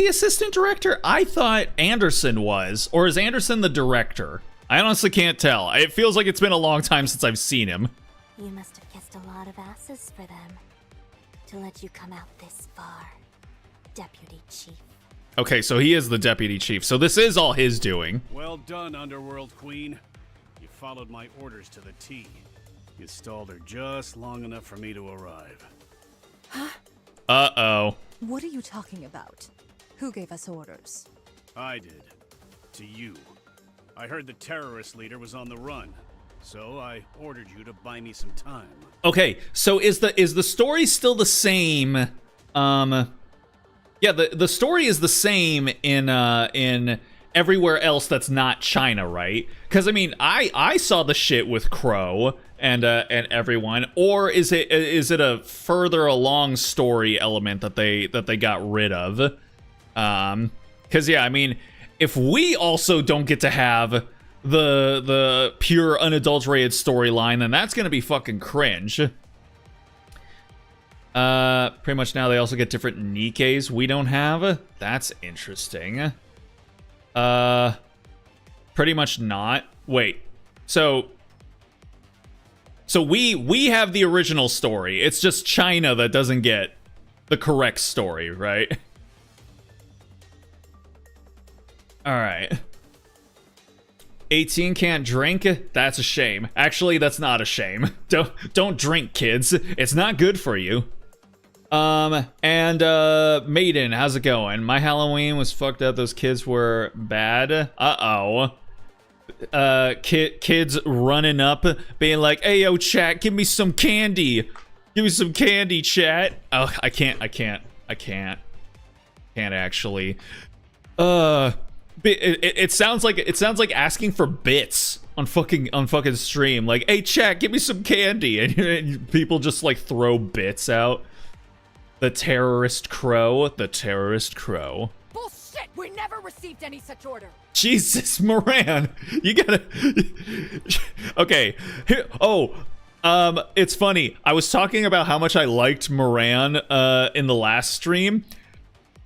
assistant director? I thought Anderson was. Or is Anderson the director? I honestly can't tell. It feels like it's been a long time since I've seen him. You must have kissed a lot of asses for them to let you come out this far, Deputy Chief. Okay, so he is the deputy chief. So this is all his doing. Well done, Underworld Queen. You followed my orders to the T. You stalled her just long enough for me to arrive. Huh? Uh-oh. What are you talking about? Who gave us orders? I did. To you. I heard the terrorist leader was on the run, so I ordered you to buy me some time. Okay, so is the story still the same? Yeah, the story is the same in everywhere else that's not China, right? Because I mean, I saw the shit with Crow and everyone, or is it a further along story element that they got rid of? Because yeah, I mean, if we also don't get to have the pure unadulterated storyline, then that's gonna be fucking cringe. Pretty much now they also get different Nikkes we don't have. That's interesting. Pretty much not. Wait. So we have the original story. It's just China that doesn't get the correct story, right? All right. 18 can't drink? That's a shame. Actually, that's not a shame. Don't drink, kids. It's not good for you. Maiden, how's it going? My Halloween was fucked up. Those kids were bad. Uh-oh. Kids running up, being like, hey, yo, chat, give me some candy. Give me some candy, chat. Oh, I can't actually. It sounds like asking for bits on fucking stream. Like, hey, chat, give me some candy. And people just, like, throw bits out. The terrorist crow. Bullshit! We never received any such order. Jesus, Moran, you gotta. Okay. It's funny. I was talking about how much I liked Moran in the last stream.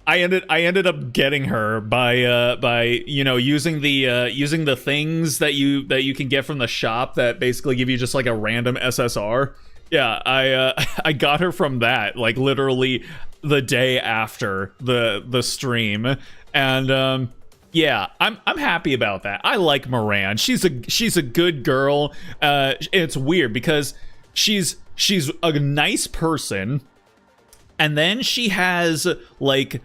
I ended up getting her by you know, using the things that you can get from the shop that basically give you just like a random SSR. Yeah, I got her from that, like literally the day after the stream, and yeah, I'm happy about that. I like Moran. She's a good girl. It's weird because she's a nice person, and then she has like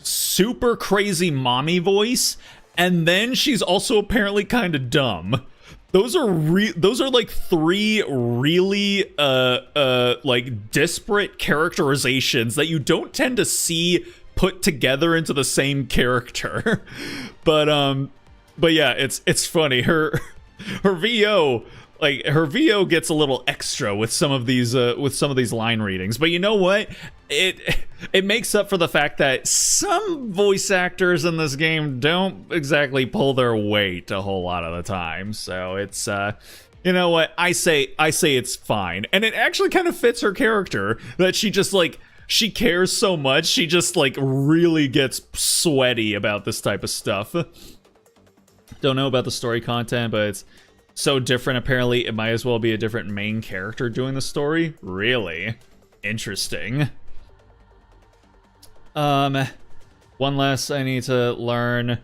super crazy mommy voice, and then she's also apparently kind of dumb. Those are like three really like disparate characterizations that you don't tend to see put together into the same character. But yeah, it's funny. Her VO, like, her VO gets a little extra with some of these line readings. But you know what? It makes up for the fact that some voice actors in this game don't exactly pull their weight a whole lot of the time. So it's you know what? I say it's fine. And it actually kind of fits her character that she just like she cares so much. She just like really gets sweaty about this type of stuff. Don't know about the story content, but it's so different. Apparently, it might as well be a different main character doing the story. Really interesting. One less I need to learn.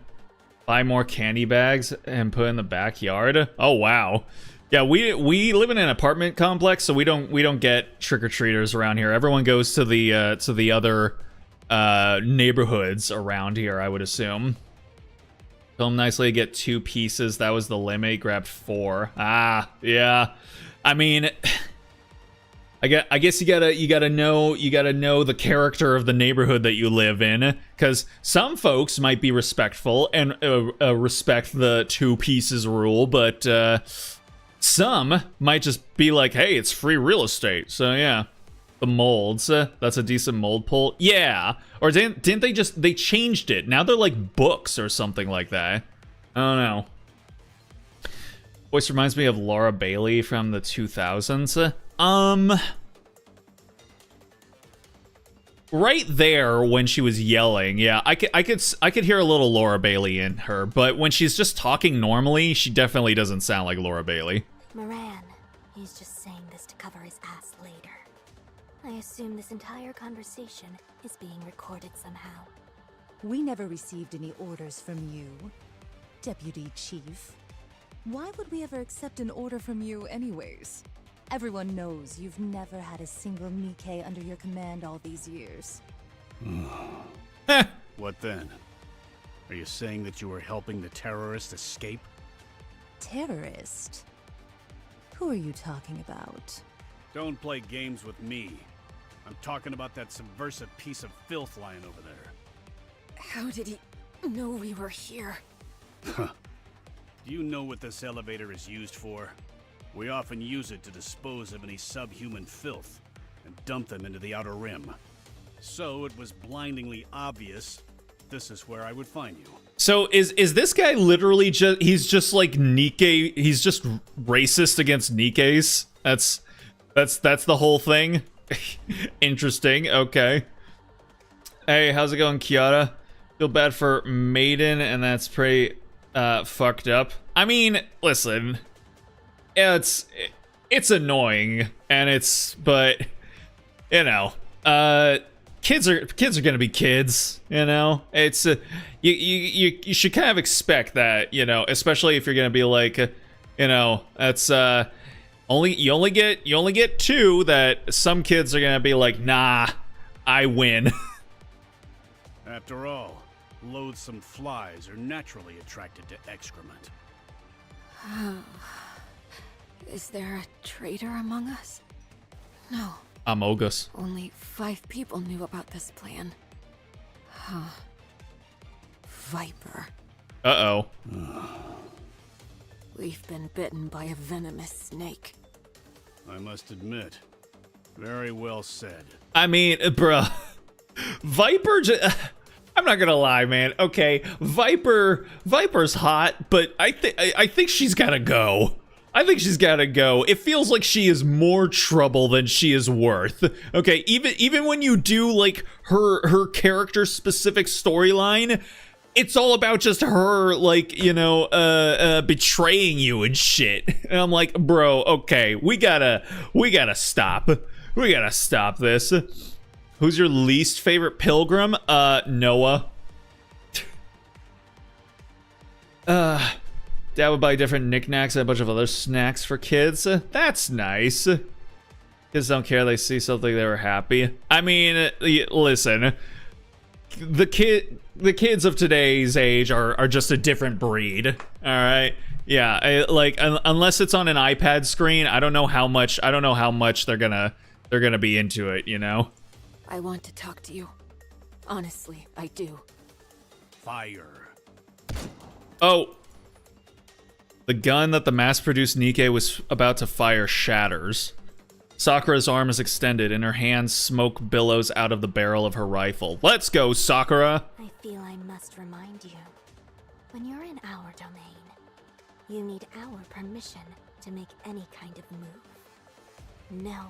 Buy more candy bags and put in the backyard. Oh wow. Yeah, we live in an apartment complex, so we don't get trick-or-treaters around here. Everyone goes to the other neighborhoods around here, I would assume. Film nicely, get 2 pieces. That was the limit. Grabbed 4. Ah, yeah. I mean, I guess you gotta know the character of the neighborhood that you live in, because some folks might be respectful and respect the 2 pieces rule, but some might just be like, hey, it's free real estate. So yeah, the molds. That's a decent mold pull. Yeah, or didn't they changed it? Now they're like books or something like that. I don't know. Voice reminds me of Laura Bailey from the 2000s. Right there when she was yelling, yeah, I could hear a little Laura Bailey in her, but when she's just talking normally, she definitely doesn't sound like Laura Bailey. Moran, he's just saying this to cover his ass later. I assume this entire conversation is being recorded somehow. We never received any orders from you, Deputy Chief. Why would we ever accept an order from you anyways? Everyone knows you've never had a single Nikke under your command all these years. What then? Are you saying that you were helping the terrorist escape? Terrorist? Who are you talking about? Don't play games with me. I'm talking about that subversive piece of filth lying over there. How did he know we were here? Do you know what this elevator is used for? We often use it to dispose of any subhuman filth and dump them into the Outer Rim. So it was blindingly obvious this is where I would find you. So is this guy literally he's just like Nikke, he's just racist against Nikkes? That's the whole thing? Interesting, okay. Hey, how's it going, Kiara? Feel bad for Maiden, and that's pretty fucked up. I mean, listen, it's annoying, and but you know, kids are gonna be kids, you know. It's you should kind of expect that, you know, especially if you're gonna be like, you know, that's you only get 2. That some kids are gonna be like, nah, I win. After all, loathsome flies are naturally attracted to excrement. Is there a traitor among us? No. Amogus. Only 5 people knew about this plan. Huh. Viper. Uh-oh. We've been bitten by a venomous snake. I must admit, very well said. I mean, bruh. Viper I'm not gonna lie, man. Okay, Viper's hot, but I think she's gotta go. I think she's gotta go. It feels like she is more trouble than she is worth. Okay, even when you do like her character specific storyline, it's all about just her, like, you know, betraying you and shit. And I'm like, bro, okay, we gotta stop. We gotta stop this. Who's your least favorite pilgrim? Noah. Dad would buy different knickknacks and a bunch of other snacks for kids. That's nice. Kids don't care. They see something, they were happy. I mean, listen. the kids of today's age are just a different breed. All right. Yeah, unless it's on an iPad screen, I don't know how much they're gonna be into it, you know? I want to talk to you. Honestly, I do. Fire. Oh. The gun that the mass-produced Nikke was about to fire shatters. Sakura's arm is extended, and her hand smoke billows out of the barrel of her rifle. Let's go, Sakura! I feel I must remind you. When you're in our domain, you need our permission to make any kind of move. No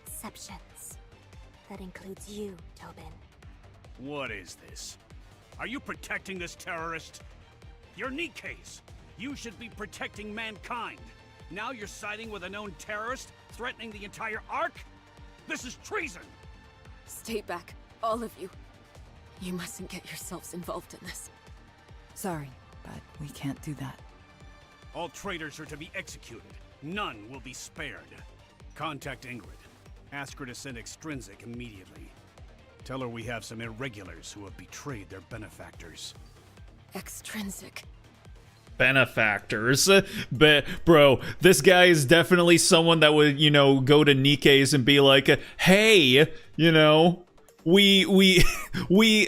exceptions. That includes you, Tobin. What is this? Are you protecting this terrorist? You're Nikke's. You should be protecting mankind. Now you're siding with a known terrorist, threatening the entire Ark? This is treason! Stay back, all of you. You mustn't get yourselves involved in this. Sorry, but we can't do that. All traitors are to be executed. None will be spared. Contact Ingrid. Ask her to send Extrinsic immediately. Tell her we have some irregulars who have betrayed their benefactors. Extrinsic. Benefactors? But, bro, this guy is definitely someone that would, you know, go to Nikke's and be like, hey, you know, we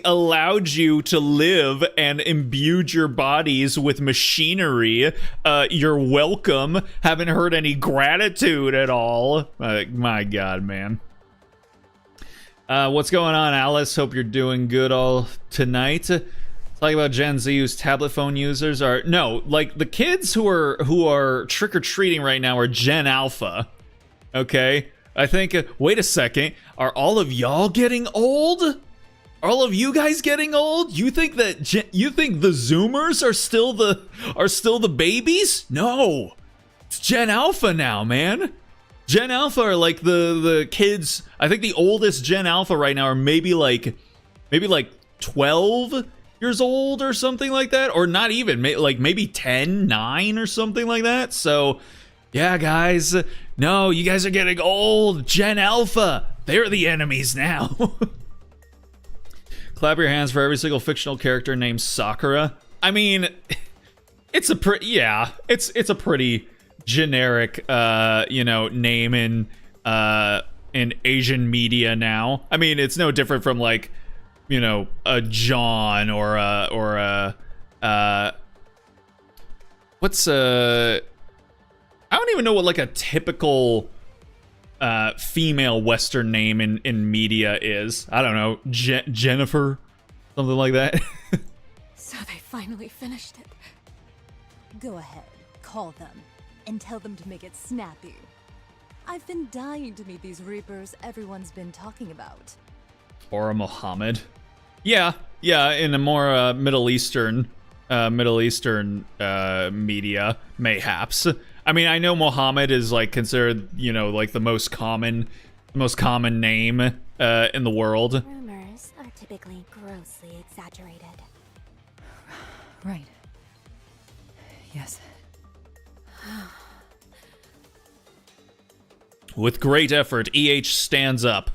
allowed you to live and imbued your bodies with machinery. You're welcome. Haven't heard any gratitude at all. My God, man. What's going on, Alice? Hope you're doing good all tonight. Talking about Gen Z whose tablet phone users are like the kids who are trick-or-treating right now are Gen Alpha. Okay? I think wait a second, are all of y'all getting old? Are all of you guys getting old? You think that you think the Zoomers are still the babies? No. It's Gen Alpha now, man. Gen Alpha are like the kids. I think the oldest Gen Alpha right now are maybe like 12 years old or something like that, or not even, like maybe 10, 9 or something like that. So yeah, guys, no, you guys are getting old. Gen Alpha, they're the enemies now. Clap your hands for every single fictional character named Sakura. I mean, it's a pretty generic you know, name in Asian media now. I mean, it's no different from like, you know, a John or a what's I don't even know what like a typical female Western name in media is. I don't know, Jennifer, something like that. So they finally finished it. Go ahead, call them, and tell them to make it snappy. I've been dying to meet these Reapers everyone's been talking about. Or a Muhammad. Yeah, in a more Middle Eastern media, mayhaps. I mean, I know Muhammad is like considered, you know, like the most common name in the world. Rumors are typically grossly exaggerated. Right. Yes. With great effort, EH stands up.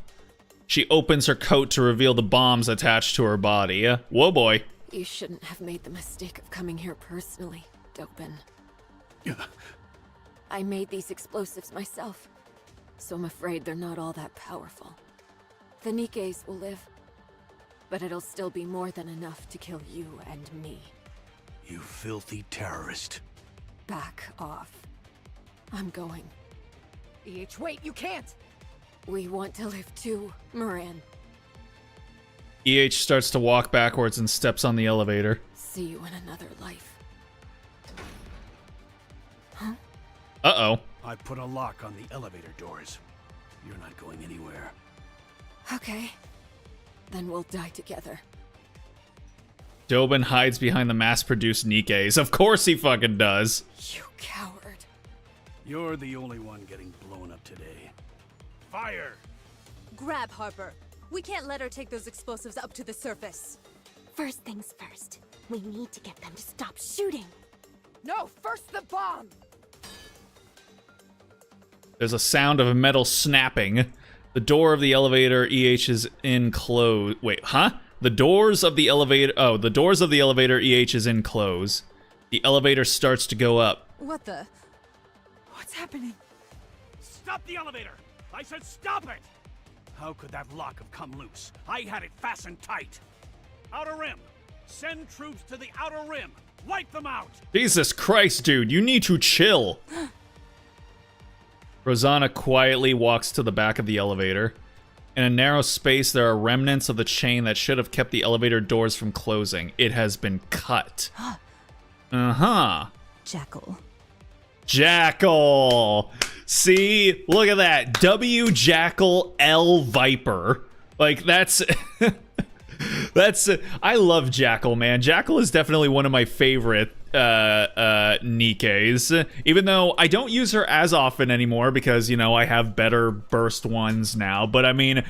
She opens her coat to reveal the bombs attached to her body. Whoa, boy. You shouldn't have made the mistake of coming here personally, Dobin. I made these explosives myself, so I'm afraid they're not all that powerful. The Nikkes will live, but it'll still be more than enough to kill you and me. You filthy terrorist. Back off. I'm going. EH, wait, you can't! We want to live too, Moran. EH starts to walk backwards and steps on the elevator. See you in another life. Uh-oh. I put a lock on the elevator doors. You're not going anywhere. Okay. Then we'll die together. Dobin hides behind the mass-produced Nikkes. Of course he fucking does. You coward. You're the only one getting blown up today. Fire! Grab Harper. We can't let her take those explosives up to the surface. First things first, we need to get them to stop shooting. No, first the bomb! There's a sound of metal snapping. The door of the elevator EH is in closed. Wait, huh? The doors of the elevator... Oh, the doors of the elevator EH is in close. The elevator starts to go up. What the? What's happening? Stop the elevator! I said stop it! How could that lock have come loose? I had it fastened tight. Outer Rim! Send troops to the Outer Rim! Wipe them out! Jesus Christ, dude, you need to chill. Rosanna quietly walks to the back of the elevator. In a narrow space, there are remnants of the chain that should have kept the elevator doors from closing. It has been cut. Uh-huh. Jackal. Jackal! See? Look at that. W Jackal L Viper. Like, that's... That's I love Jackal, man. Jackal is definitely one of my favorite Nikkes. Even though I don't use her as often anymore because, you know, I have better burst ones now. But I mean,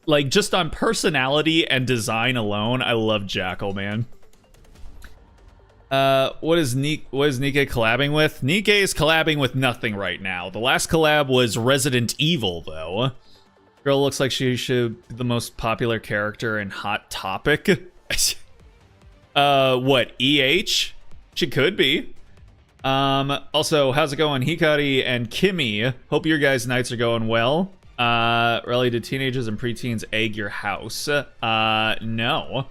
like, just on personality and design alone, I love Jackal, man. What is Nikke collabing with? Nikke is collabing with nothing right now. The last collab was Resident Evil, though. Girl looks like she should be the most popular character in Hot Topic. What, EH? She could be. Also, how's it going, Hikari and Kimmy? Hope your guys' nights are going well. Really, did teenagers and preteens egg your house? No.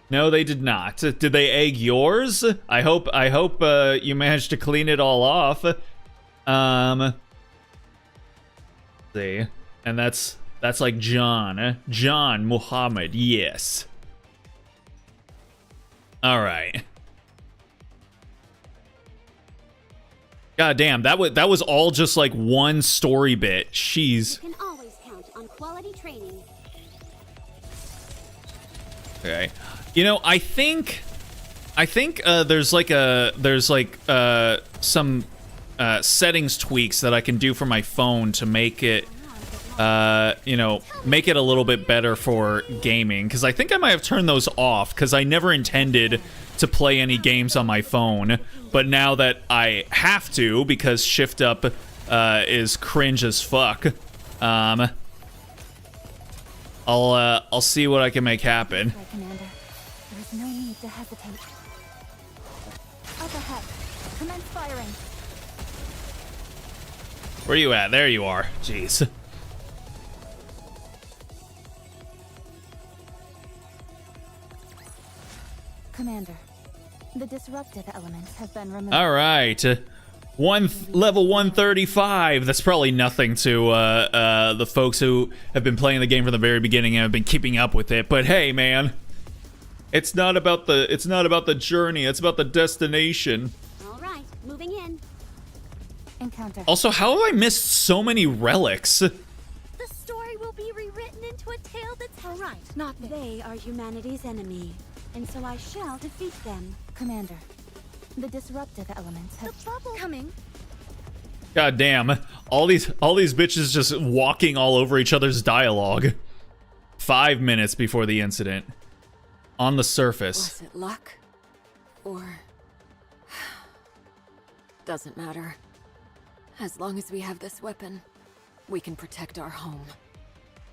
No, they did not. Did they egg yours? I hope you managed to clean it all off. See. And that's like John Muhammad, yes. All right. God damn, that was all just like one story bit. Jeez. You can always count on quality training. Okay. You know, I think there's some settings tweaks that I can do for my phone to make it you know, make it a little bit better for gaming, because I think I might have turned those off because I never intended to play any games on my phone, but now that I have to because shift up is cringe as fuck, I'll see what I can make happen. Commander, there is no need to hesitate. Up ahead, commence firing. Where you at? There you are. Jeez. Commander, the disruptive elements have been removed. All right. Level 135. That's probably nothing to the folks who have been playing the game from the very beginning and have been keeping up with it. But hey, man, it's not about the journey. It's about the destination. All right, moving in. Encounter. Also, how have I missed so many relics? The story will be rewritten into a tale that's all right. Not They are humanity's enemy, and so I shall defeat them. Commander, the disruptive elements have... The bubble coming. God damn. All these bitches just walking all over each other's dialogue. 5 minutes before the incident. On the surface. Was it luck? Or... Doesn't matter. As long as we have this weapon, we can protect our home.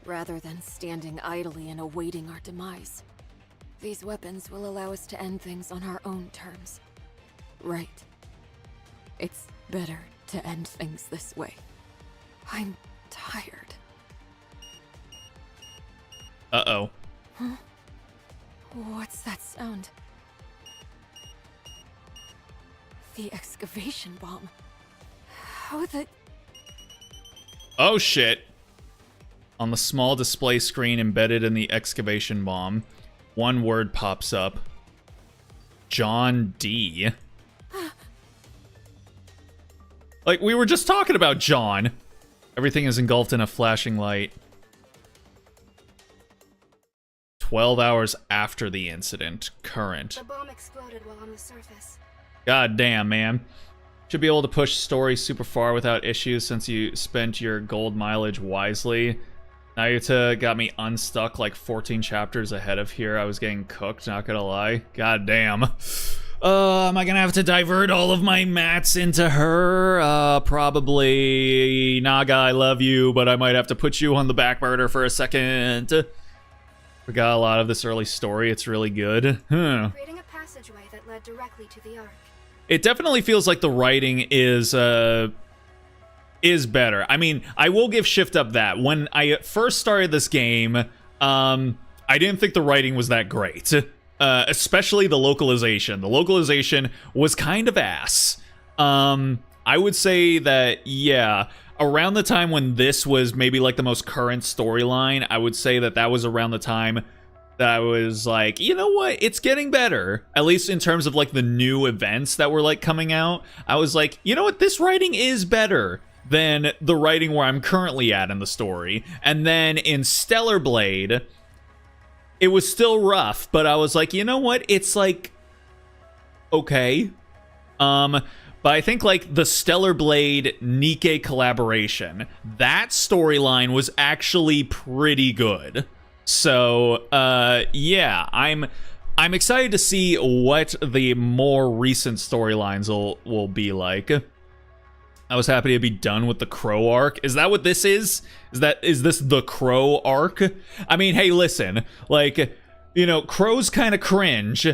Rather than standing idly and awaiting our demise. These weapons will allow us to end things on our own terms. Right. It's better to end things this way. I'm tired. Uh-oh. Huh? What's that sound? The excavation bomb. How the... Oh shit. On the small display screen embedded in the excavation bomb, one word pops up. John D. Like, we were just talking about John. Everything is engulfed in a flashing light. 12 hours after the incident. Current. The bomb exploded while on the surface. God damn, man. Should be able to push story super far without issues since you spent your gold mileage wisely. Nayuta got me unstuck like 14 chapters ahead of here. I was getting cooked, not gonna lie. God damn. Am I gonna have to divert all of my mats into her? Probably. Naga, I love you, but I might have to put you on the back burner for a second. Forgot a lot of this early story. It's really good. Huh. Creating a passageway that led directly to the Ark. It definitely feels like the writing is better. I mean, I will give Shift Up that. When I first started this game, I didn't think the writing was that great. Especially the localization. The localization was kind of ass. I would say that, yeah, around the time when this was maybe like the most current storyline, I would say that that was around the time that I was like, you know what, it's getting better. At least in terms of like the new events that were like coming out. I was like, you know what, this writing is better than the writing where I'm currently at in the story. And then in Stellar Blade, it was still rough, but I was like, you know what, it's like, okay. But I think like the Stellar Blade Nikke collaboration, that storyline was actually pretty good. So yeah, I'm excited to see what the more recent storylines will be like. I was happy to be done with the Crow arc. Is that what this is? Is this the Crow arc? I mean, hey, listen, like, you know, Crow's kind of cringe,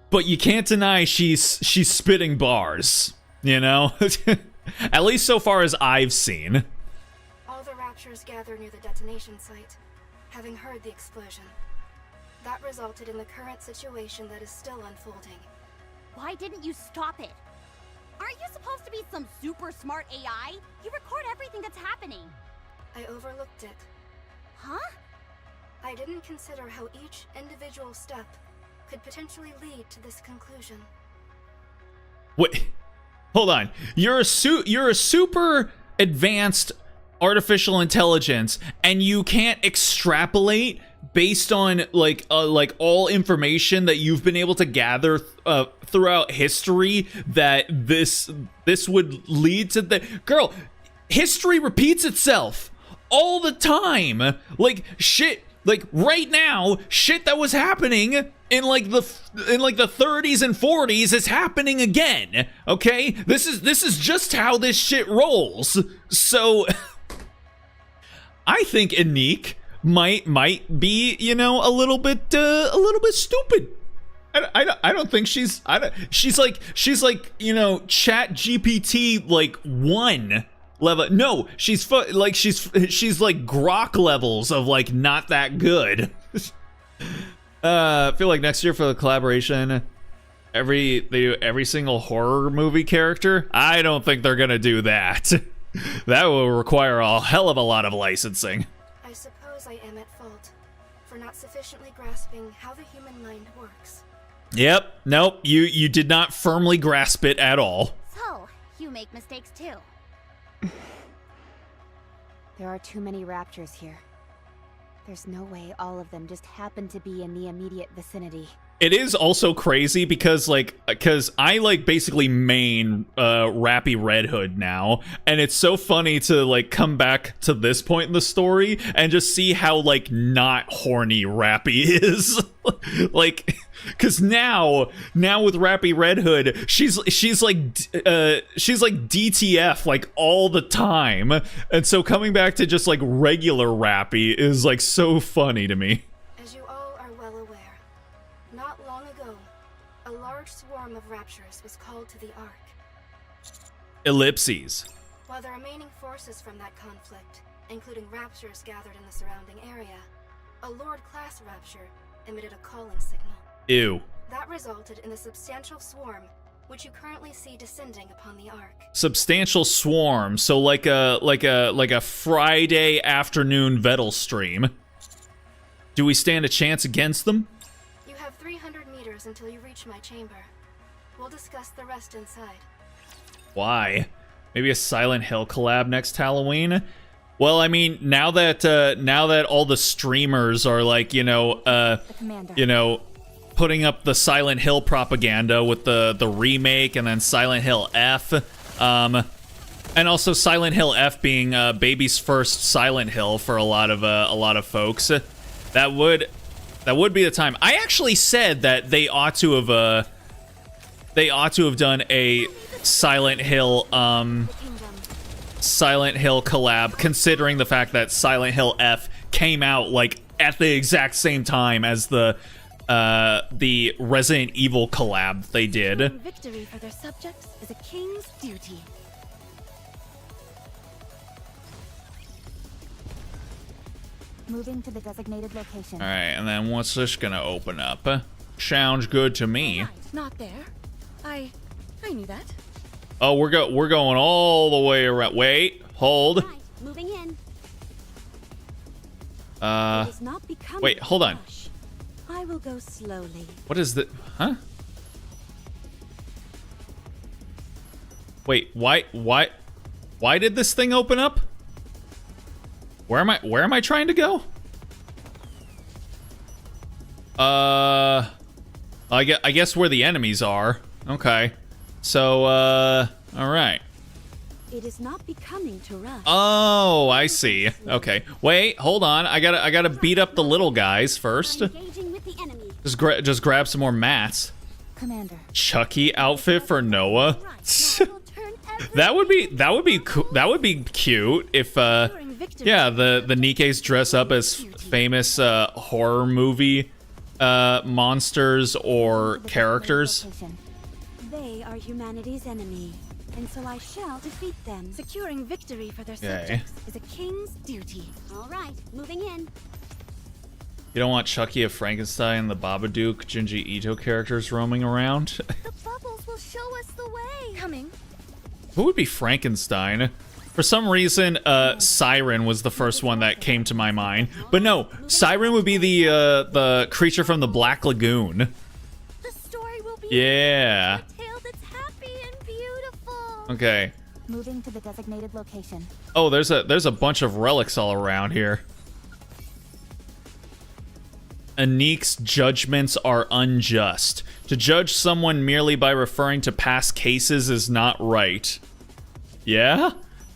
but you can't deny she's spitting bars. You know? At least so far as I've seen. All the Raptures gather near the detonation site, having heard the explosion. That resulted in the current situation that is still unfolding. Why didn't you stop it? Aren't you supposed to be some super smart AI? You record everything that's happening. I overlooked it. Huh? I didn't consider how each individual step could potentially lead to this conclusion. Wait. Hold on. You're a super advanced artificial intelligence, and you can't extrapolate based on like all information that you've been able to gather throughout history that this would lead to the girl. History repeats itself all the time. Like shit. Like right now, shit that was happening in like the 30s and 40s is happening again. Okay, this is just how this shit rolls. So I think Anique might be, you know, a little bit stupid. I don't think she's like, you know, Chat GPT like 1 level. No, she's like Grok levels of like not that good. I feel like next year for the collaboration, they do every single horror movie character. I don't think they're gonna do that. That will require a hell of a lot of licensing. I suppose I am at fault for not sufficiently grasping how the human mind works. Yep. Nope. You did not firmly grasp it at all. So, you make mistakes too. There are too many raptors here. There's no way all of them just happen to be in the immediate vicinity. It is also crazy because I like basically main Rappy Red Hood now, and it's so funny to like come back to this point in the story and just see how like not horny Rappy is. Like, because now with Rappy Red Hood, she's like DTF like all the time, and so coming back to just like regular Rappy is like so funny to me. As you all are well aware, not long ago, a large swarm of raptures was called to the Ark. Ellipses. While the remaining forces from that conflict, including raptors gathered in the surrounding area, a Lord-class rapture emitted a calling signal. Ew. That resulted in a substantial swarm, which you currently see descending upon the Ark. Substantial swarm, so like a Friday afternoon Vettel stream. Do we stand a chance against them? You have 300 meters until you reach my chamber. We'll discuss the rest inside. Why? Maybe a Silent Hill collab next Halloween? Well, I mean, now that all the streamers are like, you know, putting up the Silent Hill propaganda with the remake and then Silent Hill F, and also Silent Hill F being baby's first Silent Hill for a lot of folks. That would be the time. I actually said that they ought to have done a Silent Hill collab, considering the fact that Silent Hill F came out like at the exact same time as the Resident Evil collab they did. Victory for their subjects is a king's duty. Moving to the designated location. All right, and then what's this gonna open up? Sounds good to me. Right, not there. I knew that. Oh, we're going all the way around. Wait, hold. Right, moving in. It is not becoming Wait, hold on. rush. I will go slowly. What is the? Huh? Wait, why did this thing open up? Where am I trying to go? I guess where the enemies are. Okay. So, all right. It is not becoming to rush. Oh, I see. Okay. Wait, hold on. I gotta beat up the little guys first. Engaging with the enemy. Just grab some more mats. Commander. Chucky outfit for Noah. That would be cool. That would be cute if yeah, the Nikkes dress up as famous horror movie monsters or characters. They are humanity's enemy, and so I shall defeat them. Securing victory for their Okay. subjects is a king's duty. All right, moving in. You don't want Chucky of Frankenstein, the Babadook, Junji Ito characters roaming around? The bubbles will show us the way. Coming. Who would be Frankenstein? For some reason, Siren was the first one that came to my mind. But no, Siren would be the creature from the Black Lagoon. The story will be Yeah. a tale that's happy and beautiful. Okay. Moving to the designated location. Oh, there's a bunch of relics all around here. Anique's judgments are unjust. To judge someone merely by referring to past cases is not right. Yeah?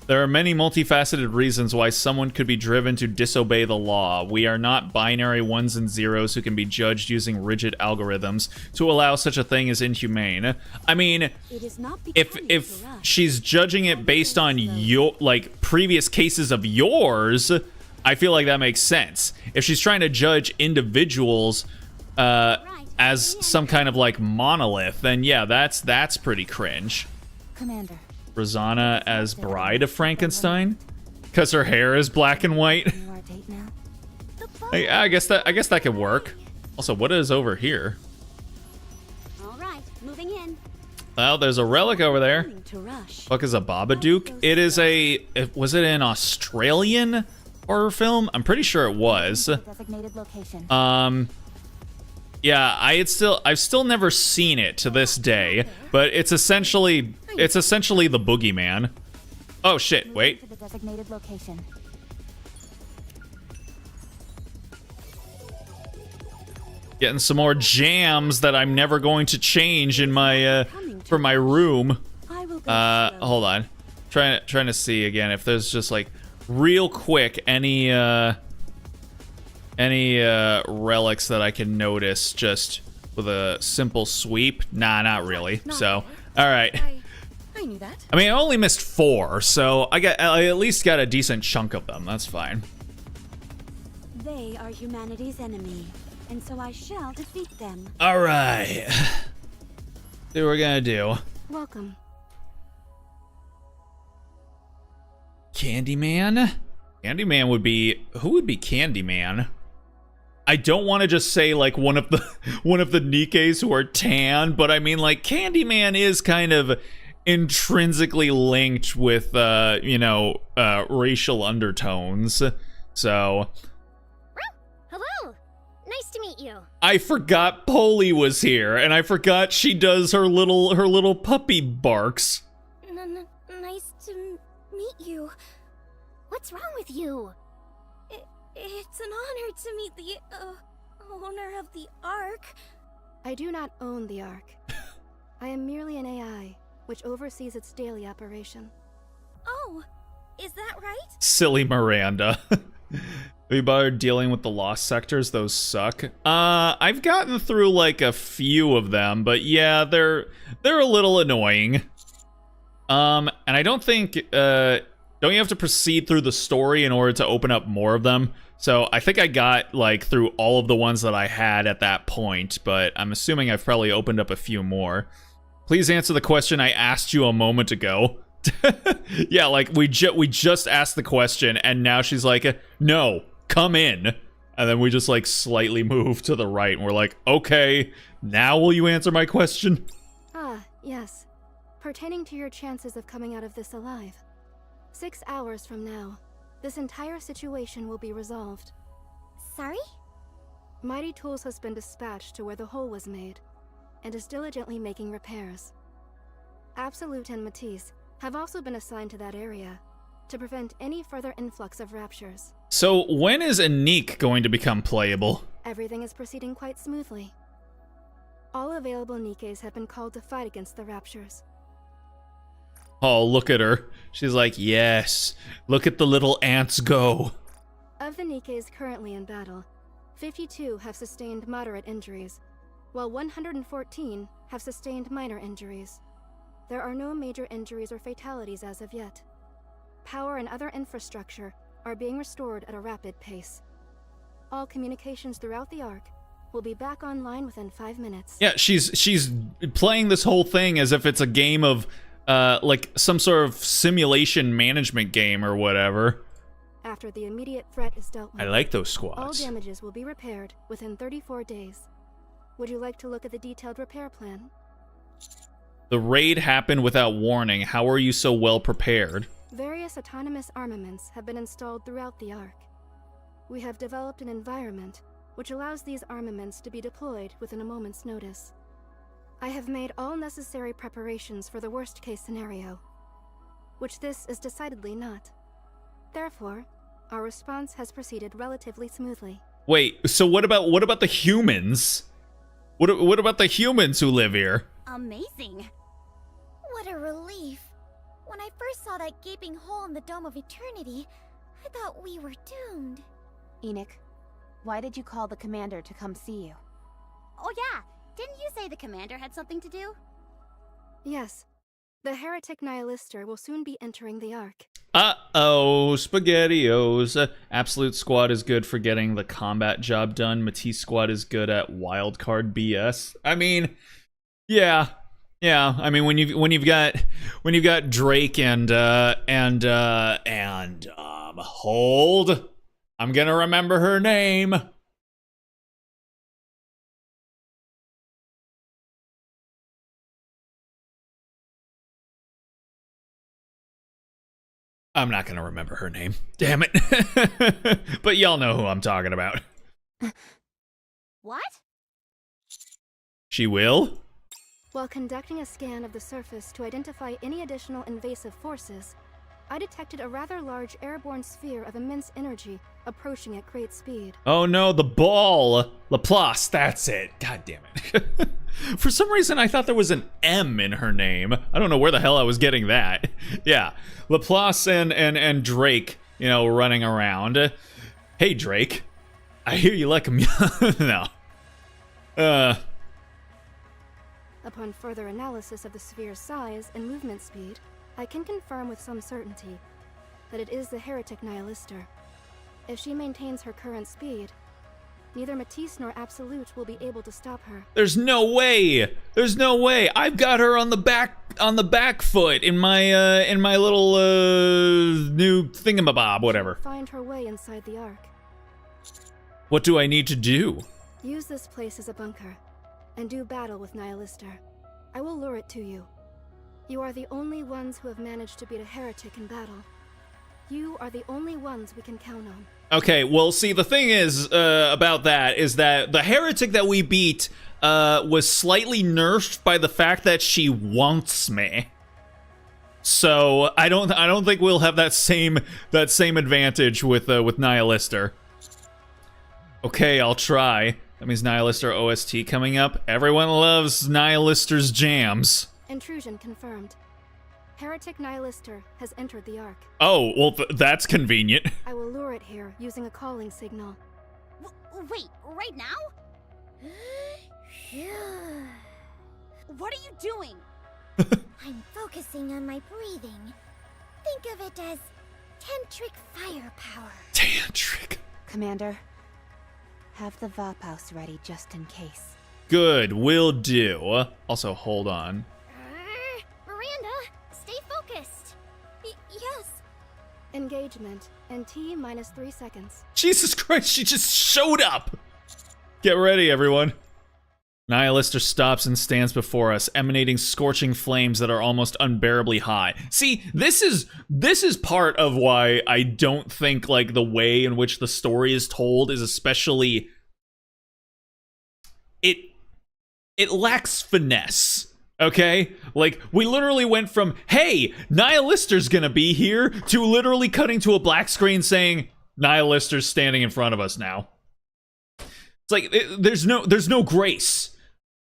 There are many multifaceted reasons why someone could be driven to disobey the law. We are not binary ones and zeros who can be judged using rigid algorithms. To allow such a thing is inhumane. I mean, It is not if becoming to rush. she's judging it based on your like previous cases of yours, I feel like that makes sense. If she's trying to judge individuals as some kind of like monolith, then yeah, that's pretty cringe. Commander. Rosanna as Bride of Frankenstein, because her hair is black and white. You are date now? I guess that could work. Also, what is over here? All right, moving in. Well, there's a relic over there. Becoming to rush. Fuck is a Babadook? It is was it an Australian horror film? I'm pretty sure it was. Designated location. Yeah, I've still never seen it to this day, but it's essentially the boogeyman. Oh shit, wait. To the designated location. Getting some more jams that I'm never going to change in my for my room. I will go slowly. Hold on. Trying to see again if there's just like real quick any relics that I can notice just with a simple sweep. Nah, not really. So, all right. I knew that. I mean, I only missed 4, so I at least got a decent chunk of them. That's fine. They are humanity's enemy, and so I shall defeat them. All right. See what we're gonna do. Welcome. Candyman? Candyman would be... Who would be Candyman? I don't want to just say like one of the Nikkes who are tan, but I mean like Candyman is kind of intrinsically linked with racial undertones. So Hello. Nice to meet you. I forgot Polly was here, and I forgot she does her little puppy barks. Nice to meet you. What's wrong with you? It's an honor to meet the owner of the Ark. I do not own the Ark. I am merely an AI, which oversees its daily operation. Oh, is that right? Silly Miranda. Have you bothered dealing with the lost sectors? Those suck. I've gotten through like a few of them, but yeah, they're a little annoying. And I don't think don't you have to proceed through the story in order to open up more of them? So I think I got, like, through all of the ones that I had at that point, but I'm assuming I've probably opened up a few more. Please answer the question I asked you a moment ago. Yeah, like, we just asked the question, and now she's like, no, come in. And then we just, like, slightly move to the right, and we're like, okay, now will you answer my question? Ah, yes. Pertaining to your chances of coming out of this alive. 6 hours from now, this entire situation will be resolved. Sorry? Mighty Tools has been dispatched to where the hole was made, and is diligently making repairs. Absolute and Matisse have also been assigned to that area, to prevent any further influx of raptures. So when is Nikke going to become playable? Everything is proceeding quite smoothly. All available Nikkes have been called to fight against the raptures. Oh, look at her. She's like, yes, look at the little ants go. Of the Nikkes currently in battle, 52 have sustained moderate injuries, while 114 have sustained minor injuries. There are no major injuries or fatalities as of yet. Power and other infrastructure are being restored at a rapid pace. All communications throughout the Ark will be back online within 5 minutes. Yeah, she's playing this whole thing as if it's a game of, like, some sort of simulation management game or whatever. After the immediate threat is dealt with, I like those all squads. damages will be repaired within 34 days. Would you like to look at the detailed repair plan? The raid happened without warning. How are you so well prepared? Various autonomous armaments have been installed throughout the Ark. We have developed an environment which allows these armaments to be deployed within a moment's notice. I have made all necessary preparations for the worst-case scenario, which this is decidedly not. Therefore, our response has proceeded relatively smoothly. Wait, so what about the humans? What about the humans who live here? Amazing. What a relief. When I first saw that gaping hole in the Dome of Eternity, I thought we were doomed. Enoch, why did you call the commander to come see you? Oh yeah, didn't you say the commander had something to do? Yes. The heretic Nihilister will soon be entering the Ark. Uh-oh, SpaghettiOs. Absolute Squad is good for getting the combat job done. Matisse Squad is good at wildcard BS. I mean, yeah. I mean, when you've got Drake and hold. I'm gonna remember her name. I'm not gonna remember her name. Damn it. But y'all know who I'm talking about. What? She will? While conducting a scan of the surface to identify any additional invasive forces, I detected a rather large airborne sphere of immense energy approaching at great speed. Oh no, the ball! Laplace, that's it. God damn it. For some reason, I thought there was an M in her name. I don't know where the hell I was getting that. Yeah, Laplace and Drake, you know, running around. Hey, Drake. I hear you like him. No. Upon further analysis of the sphere's size and movement speed, I can confirm with some certainty that it is the heretic Nihilister. If she maintains her current speed, neither Matisse nor Absolute will be able to stop her. There's no way. There's no way. I've got her on the back foot in my little new thingamabob, whatever. Find her way inside the Ark. What do I need to do? Use this place as a bunker and do battle with Nihilister. I will lure it to you. You are the only ones who have managed to beat a heretic in battle. You are the only ones we can count on. Okay, well, see, the thing is about that is that the heretic that we beat was slightly nerfed by the fact that she wants me. So I don't think we'll have that same advantage with Nihilister. Okay, I'll try. That means Nihilister OST coming up. Everyone loves Nihilister's jams. Intrusion confirmed. Heretic Nihilister has entered the Ark. Oh, well, that's convenient. I will lure it here using a calling signal. Wait, right now? What are you doing? I'm focusing on my breathing. Think of it as tantric firepower. Tantric. Commander, have the Vaphaus ready just in case. Good, will do. Also, hold on. Miranda, stay focused. Yes. Engagement in T-3 seconds. Jesus Christ, she just showed up! Get ready, everyone. Nihilister stops and stands before us, emanating scorching flames that are almost unbearably hot. See, this is part of why I don't think, like, the way in which the story is told is especially... It lacks finesse, okay? Like, we literally went from, hey, Nihilister's gonna be here, to literally cutting to a black screen saying, Nihilister's standing in front of us now. It's like, there's no grace.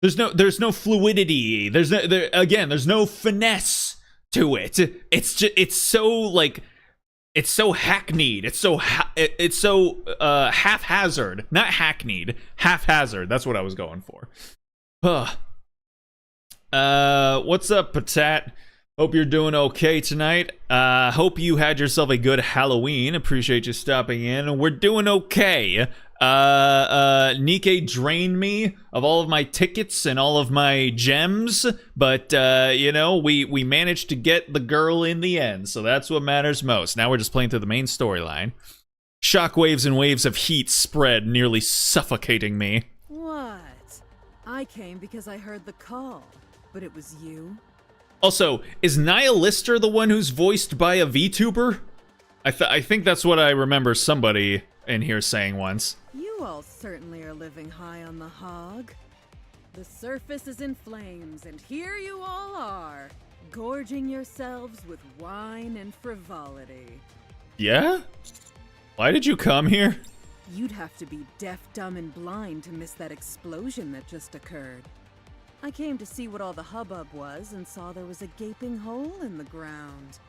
There's no fluidity. There's no finesse to it. It's so, like, it's so hackneyed. It's so haphazard. Not hackneyed. Haphazard. That's what I was going for. What's up, Patat? Hope you're doing okay tonight. Hope you had yourself a good Halloween. Appreciate you stopping in. We're doing okay. Nikke drained me of all of my tickets and all of my gems, but you know, we managed to get the girl in the end, so that's what matters most. Now we're just playing through the main storyline. Shockwaves and waves of heat spread, nearly suffocating me. What? I came because I heard the call, but it was you? Also, is Nihilister the one who's voiced by a VTuber? I think that's what I remember somebody in here saying once. You all certainly are living high on the hog. The surface is in flames, and here you all are, gorging yourselves with wine and frivolity. Yeah? Why did you come here? You'd have to be deaf, dumb, and blind to miss that explosion that just occurred. I came to see what all the hubbub was and saw there was a gaping hole in the ground.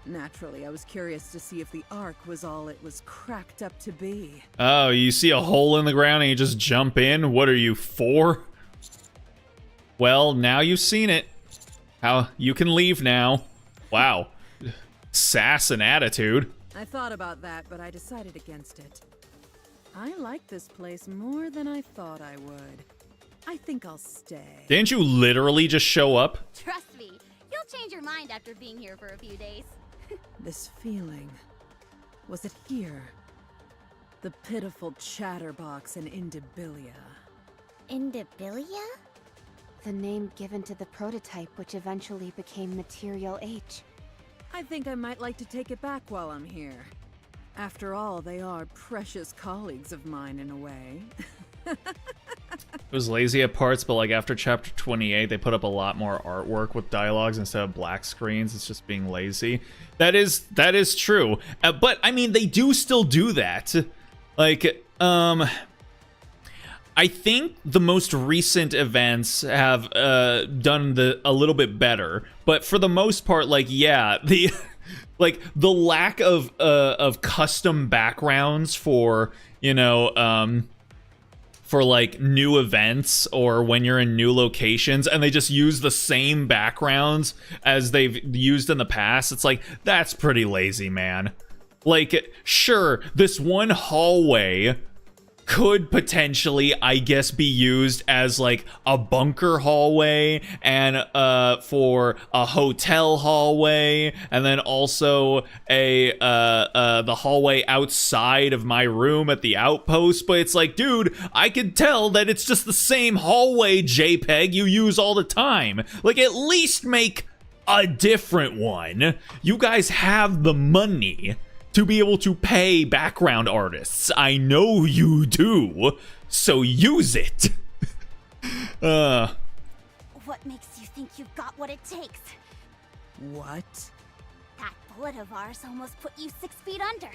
Naturally, I was curious to see if the Ark was all it was cracked up to be. Oh, you see a hole in the ground and you just jump in? What are you, 4? Well, now you've seen it. How you can leave now. Wow. Sass and attitude. I thought about that, but I decided against it. I like this place more than I thought I would. I think I'll stay. Didn't you literally just show up? Trust me, you'll change your mind after being here for a few days. This feeling, was it here? The pitiful chatterbox in Indabilia. Indabilia? The name given to the prototype which eventually became Material H. I think I might like to take it back while I'm here. After all, they are precious colleagues of mine in a way. It was lazy at parts, but like after chapter 28, they put up a lot more artwork with dialogues instead of black screens. It's just being lazy. That is true. But I mean, they do still do that. Like, I think the most recent events have done a little bit better. But for the most part, like, yeah, the like the lack of custom backgrounds for, you know, for like new events or when you're in new locations and they just use the same backgrounds as they've used in the past. It's like, that's pretty lazy, man. Like, sure, this one hallway could potentially, I guess, be used as like a bunker hallway and for a hotel hallway, and then also the hallway outside of my room at the outpost. But it's like, dude, I could tell that it's just the same hallway JPEG you use all the time. Like, at least make a different one. You guys have the money to be able to pay background artists. I know you do, so use it. What makes you think you've got what it takes? What? That bullet of ours almost put you 6 feet under.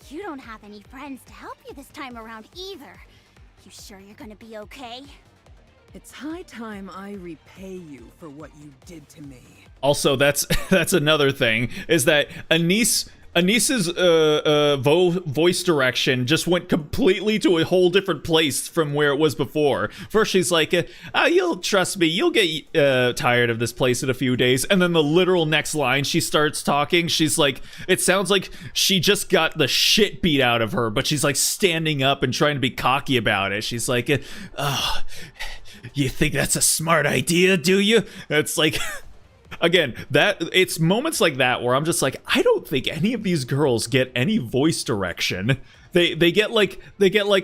You don't have any friends to help you this time around either. You sure you're gonna be okay? It's high time I repay you for what you did to me. Also, that's another thing, is that Anise Anissa's voice direction just went completely to a whole different place from where it was before. First she's like, you'll trust me, you'll get tired of this place in a few days. And then the literal next line she starts talking, she's like, it sounds like she just got the shit beat out of her, but she's like standing up and trying to be cocky about it. She's like, oh, you think that's a smart idea, do you? It's like... Again, it's moments like that where I'm just like, I don't think any of these girls get any voice direction. They get like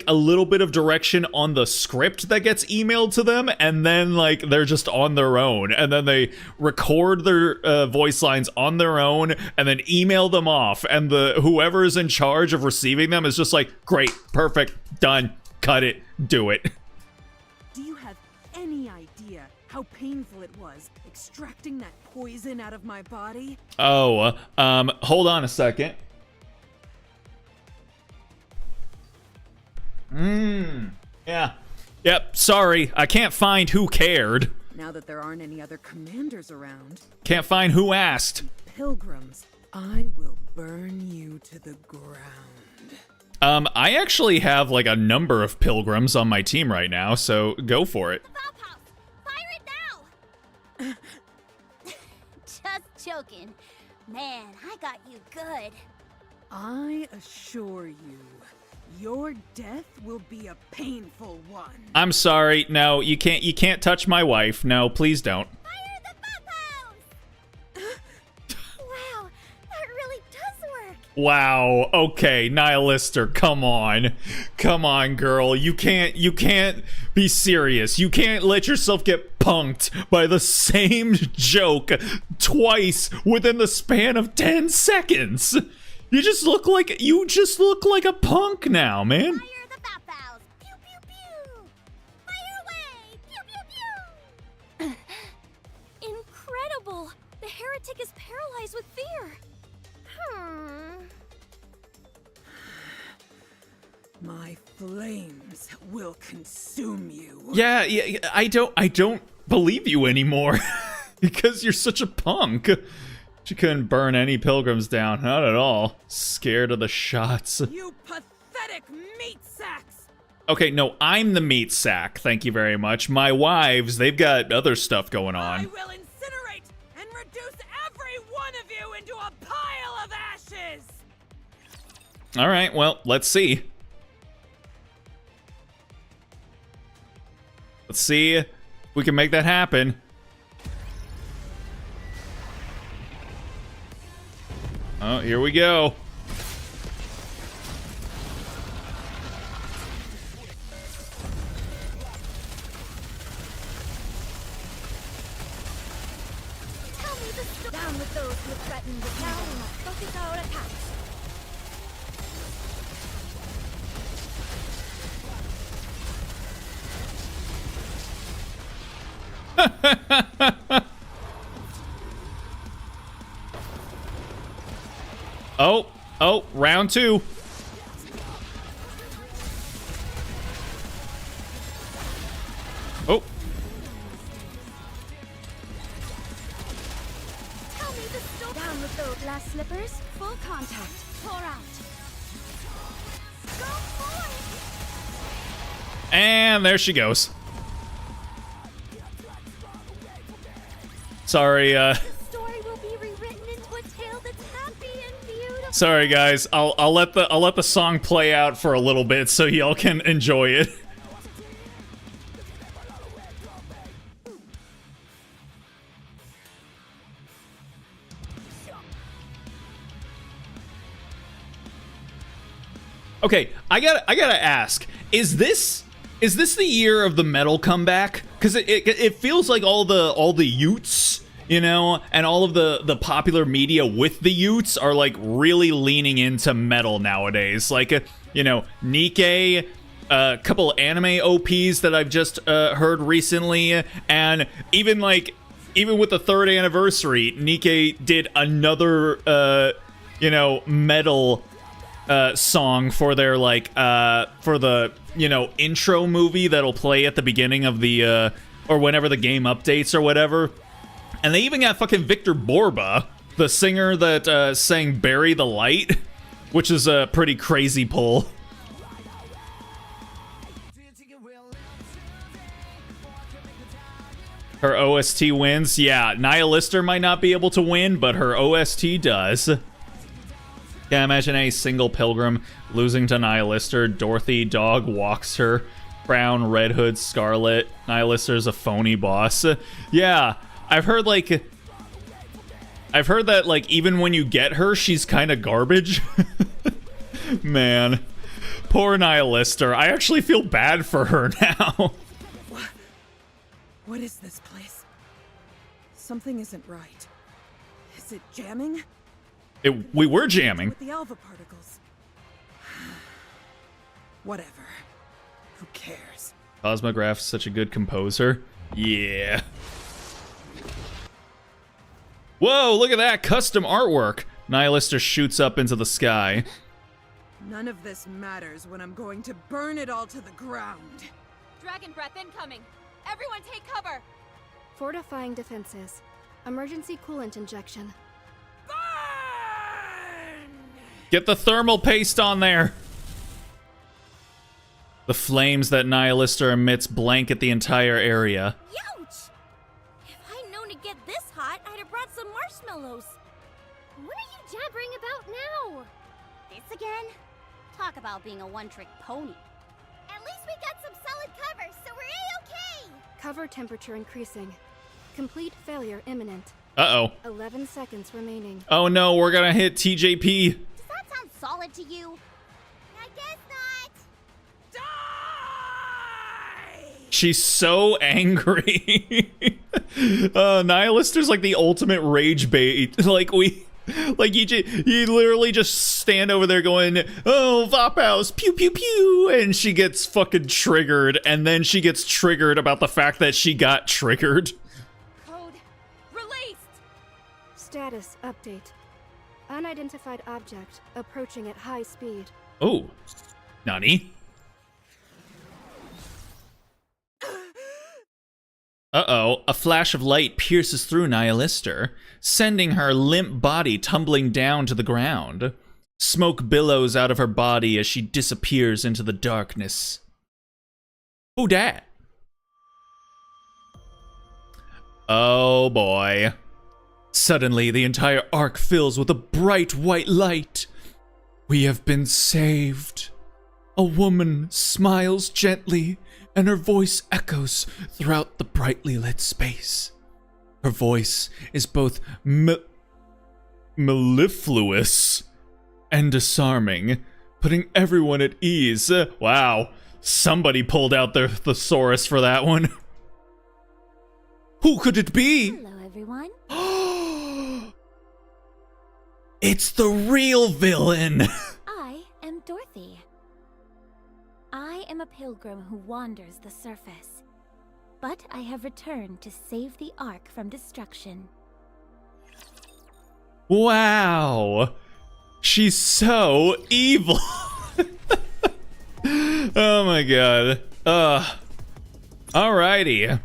a little bit of direction on the script that gets emailed to them, and then like they're just on their own, and then they record their voice lines on their own and then email them off, and whoever is in charge of receiving them is just like, great, perfect, done, cut it, do it. Do you have any idea how painful it was extracting that poison out of my body? Oh, hold on a second. Yeah. Yep, sorry. I can't find who cared. Now that there aren't any other commanders around. Can't find who asked. Pilgrims, I will burn you to the ground. I actually have like a number of pilgrims on my team right now, so go for it. Just joking. Man, I got you good. I assure you, your death will be a painful one. I'm sorry. No, you can't touch my wife. No, please don't. Fire the pop-house! Wow, that really does work. Wow. Okay, Nihilister, come on. Come on, girl. You can't be serious. You can't let yourself get punked by the same joke twice within the span of 10 seconds. You just look like a punk now, man. Fire the pop-house! Pew pew pew! Fire away! Pew pew pew! Incredible! The heretic is paralyzed with fear. My flames will consume you. Yeah, I don't believe you anymore because you're such a punk. She couldn't burn any pilgrims down, not at all. Scared of the shots. You pathetic meat sacks! Okay, no, I'm the meat sack, thank you very much. My wives, they've got other stuff going on. I will incinerate and reduce every one of you into a pile of ashes! Alright, well, let's see. Let's see if we can make that happen. Oh, here we go. Down with those who threaten the town. Focus our attacks. Oh, round two. Oh. Tell me the story. Down with those glass slippers. Full contact. Pour out. Go for it. And there she goes. Sorry, The story will be rewritten into a tale that's happy and beautiful. sorry guys. I'll let the song play out for a little bit so y'all can enjoy it. Okay, I gotta ask, is this the year of the metal comeback? Because it feels like all the Utes, you know, and all of the popular media with the Utes are like really leaning into metal nowadays. Like, you know, Nikke, a couple anime OPs that I've just heard recently, and even with the 3rd anniversary, Nikke did another you know, metal song for their for the, you know, intro movie that'll play at the beginning of the or whenever the game updates or whatever. And they even got fucking Victor Borba the singer that sang Bury the Light, which is a pretty crazy pull. Her OST wins. Yeah, Nihilister might not be able to win, but her OST does. Can't imagine a single pilgrim losing to Nihilister. Dorothy Dog walks her. Crown, Red Hood, Scarlet. Nihilister's a phony boss. Yeah, I've heard that, like, even when you get her, she's kind of garbage. Man. Poor Nihilister. I actually feel bad for her now. What is this place? Something isn't right. Is it jamming? We were jamming. With the alpha particles. Whatever. Who cares? Cosmograph's such a good composer. Yeah. Whoa, look at that custom artwork. Nihilister shoots up into the sky. None of this matters when I'm going to burn it all to the ground. Dragon breath incoming. Everyone take cover. Fortifying defenses. Emergency coolant injection. Get the thermal paste on there. The flames that Nihilister emits blanket the entire area. Youch! If I'd known to get this hot, I'd have brought some marshmallows. What are you jabbering about now? This again? Talk about being a one-trick pony. At least we got some solid cover, so we're A-okay! Cover temperature increasing. Complete failure imminent. Uh-oh. 11 seconds remaining. Oh no, we're gonna hit TJP. Does that sound solid to you? I guess not! She's so angry. Nihilister's like the ultimate rage bait. You literally just stand over there going, oh, Vophouse, pew, pew, pew, and she gets fucking triggered, and then she gets triggered about the fact that she got triggered. Code released. Status update. Unidentified object approaching at high speed. Oh, Nani? Uh-oh, a flash of light pierces through Nihilister, sending her limp body tumbling down to the ground. Smoke billows out of her body as she disappears into the darkness. Who dat? Oh boy. Suddenly, the entire arc fills with a bright white light. We have been saved. A woman smiles gently, and her voice echoes throughout the brightly lit space. Her voice is both mellifluous and disarming, putting everyone at ease. Wow, somebody pulled out their thesaurus for that one. Who could it be? Hello, everyone. It's the real villain! I am Dorothy. I am a pilgrim who wanders the surface, but I have returned to save the Ark from destruction. Wow! She's so evil! Oh my god. Alrighty.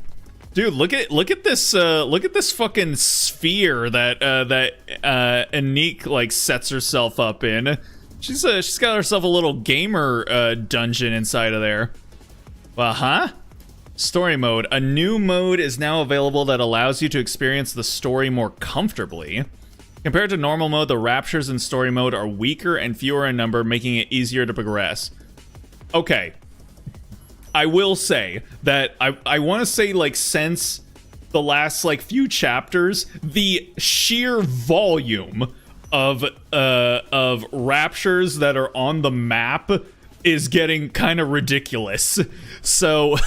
Dude, look at this fucking sphere that Nikke like sets herself up in. She's got herself a little gamer dungeon inside of there. Story mode. A new mode is now available that allows you to experience the story more comfortably. Compared to normal mode, the raptures in story mode are weaker and fewer in number, making it easier to progress. Okay. I will say that I want to say, like, since the last, like, few chapters, the sheer volume of raptures that are on the map is getting kind of ridiculous. So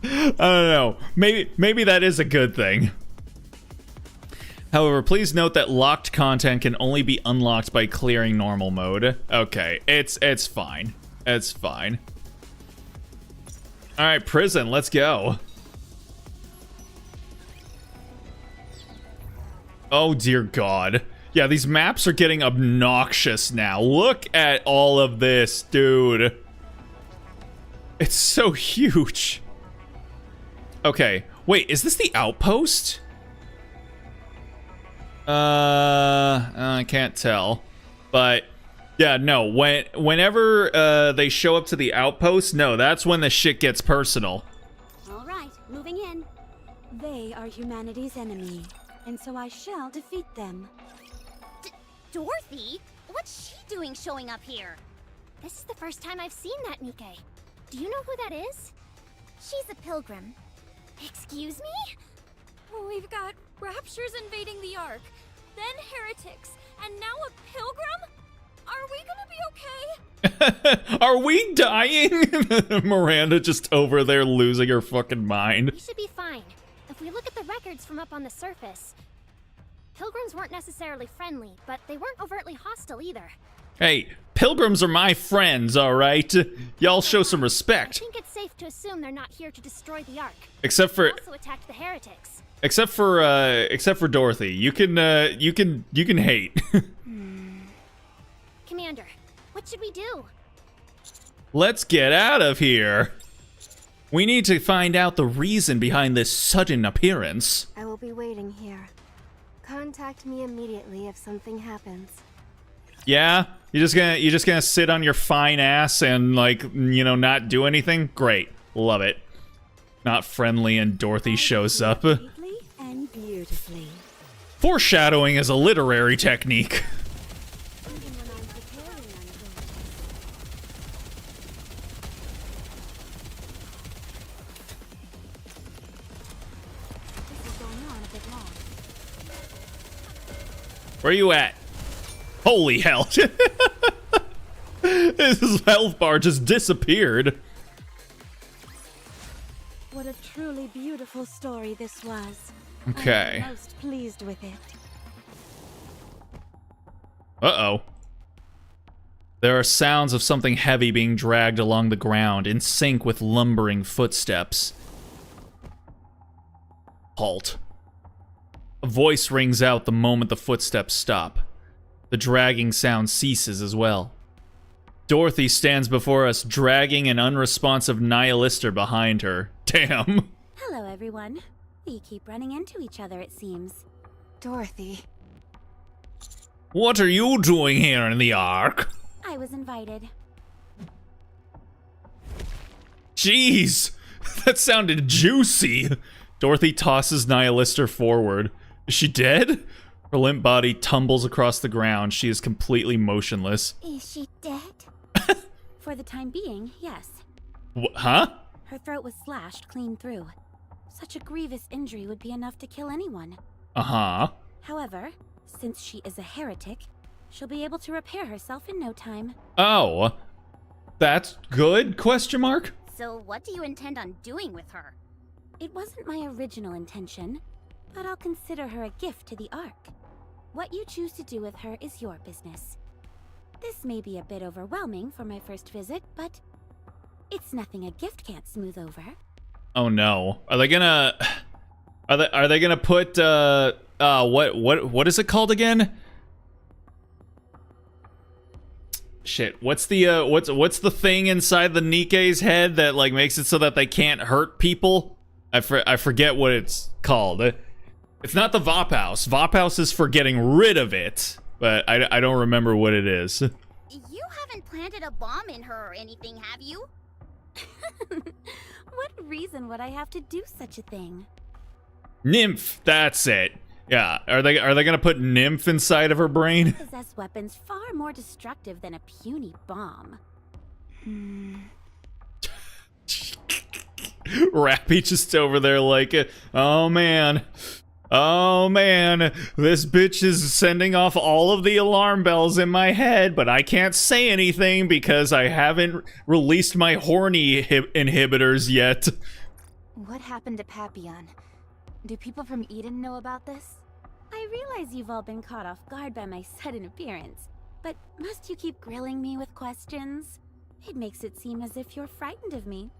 I don't know. Maybe that is a good thing. However, please note that locked content can only be unlocked by clearing normal mode. Okay, it's fine. It's fine. All right, prison, let's go. Oh dear God. Yeah, these maps are getting obnoxious now. Look at all of this, dude. It's so huge. Okay, wait, is this the outpost? I can't tell. But, yeah, no. Whenever they show up to the outpost, no, that's when the shit gets personal. All right, moving in. They are humanity's enemy, and so I shall defeat them. Dorothy? What's she doing showing up here? This is the first time I've seen that Nikke. Do you know who that is? She's a pilgrim. Excuse me? We've got raptures invading the Ark, then heretics, and now a pilgrim? Are we gonna be okay? Are we dying? Miranda just over there losing her fucking mind. We should be fine. If we look at the records from up on the surface, pilgrims weren't necessarily friendly, but they weren't overtly hostile either. Hey, pilgrims are my friends, alright? Y'all show some I respect. think it's safe to assume they're not here to destroy the Ark. Except They for also attacked the heretics. except for Dorothy. You can hate. Commander, what should we do? Let's get out of here. We need to find out the reason behind this sudden appearance. I will be waiting here. Contact me immediately if something happens. Yeah? You're just gonna sit on your fine ass and, like, you know, not do anything? Great. Love it. Not friendly and Dorothy shows up. Deeply and beautifully. Foreshadowing is a literary technique. Even when I'm preparing anything. This is going on a bit long. Where you at? Holy hell. His health bar just disappeared. What a truly beautiful story this was. Okay. I'm most pleased with it. Uh-oh. There are sounds of something heavy being dragged along the ground, in sync with lumbering footsteps. Halt. A voice rings out the moment the footsteps stop. The dragging sound ceases as well. Dorothy stands before us, dragging an unresponsive nihilister behind her. Damn. Hello, everyone. We keep running into each other, it seems. Dorothy. What are you doing here in the Ark? I was invited. Jeez, that sounded juicy. Dorothy tosses Nihilister forward. Is she dead? Her limp body tumbles across the ground. She is completely motionless. Is she dead? For the time being, yes. Huh? Her throat was slashed clean through. Such a grievous injury would be enough to kill anyone. Uh-huh. However, since she is a heretic, she'll be able to repair herself in no time. Oh. That's good? Question mark? So what do you intend on doing with her? It wasn't my original intention, but I'll consider her a gift to the Ark. What you choose to do with her is your business. This may be a bit overwhelming for my first visit, but it's nothing a gift can't smooth over. Oh no. Are they gonna put what is it called again? Shit, what's the thing inside the Nikke's head that like makes it so that they can't hurt people? I forget what it's called. It's not the Vop House. Vop House is for getting rid of it, but I don't remember what it is. You haven't planted a bomb in her or anything, have you? What reason would I have to do such a thing? Nymph, that's it. Yeah, are they gonna put Nymph inside of her brain? Possess weapons far more destructive than a puny bomb. Rappy just over there like, oh man, this bitch is sending off all of the alarm bells in my head, but I can't say anything because I haven't released my horny inhibitors yet. What happened to Papillon? Do people from Eden know about this? I realize you've all been caught off guard by my sudden appearance, but must you keep grilling me with questions? It makes it seem as if you're frightened of me.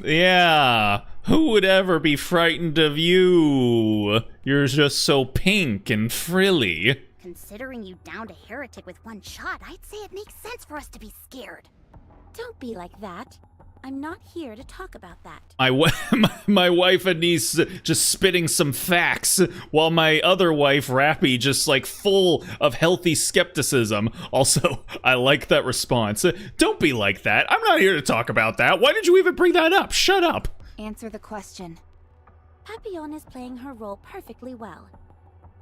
Yeah, who would ever be frightened of you? You're just so pink and frilly. Considering you downed a heretic with one shot, I'd say it makes sense for us to be scared. Don't be like that. I'm not here to talk about that. My wife and niece just spitting some facts, while my other wife, Rappy, just like full of healthy skepticism. Also, I like that response. Don't be like that. I'm not here to talk about that. Why did you even bring that up? Shut up. Answer the question. Papillon is playing her role perfectly well.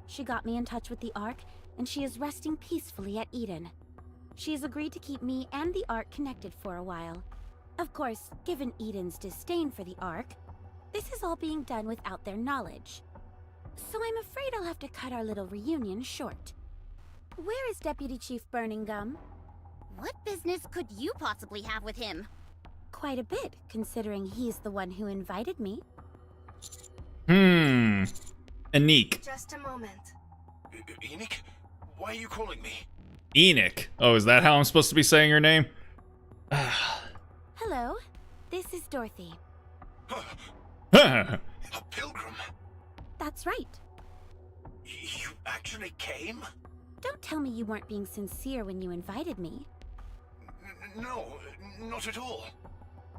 She got me in touch with the Ark, and she is resting peacefully at Eden. She has agreed to keep me and the Ark connected for a while. Of course, given Eden's disdain for the Ark, this is all being done without their knowledge. So I'm afraid I'll have to cut our little reunion short. Where is Deputy Chief Burning Gum? What business could you possibly have with him? Quite a bit, considering he's the one who invited me. Enoch. Just a moment. Enoch? Why are you calling me? Enoch. Oh, is that how I'm supposed to be saying your name? Hello, this is Dorothy. A pilgrim? That's right. You actually came? Don't tell me you weren't being sincere when you invited me. No, not at all.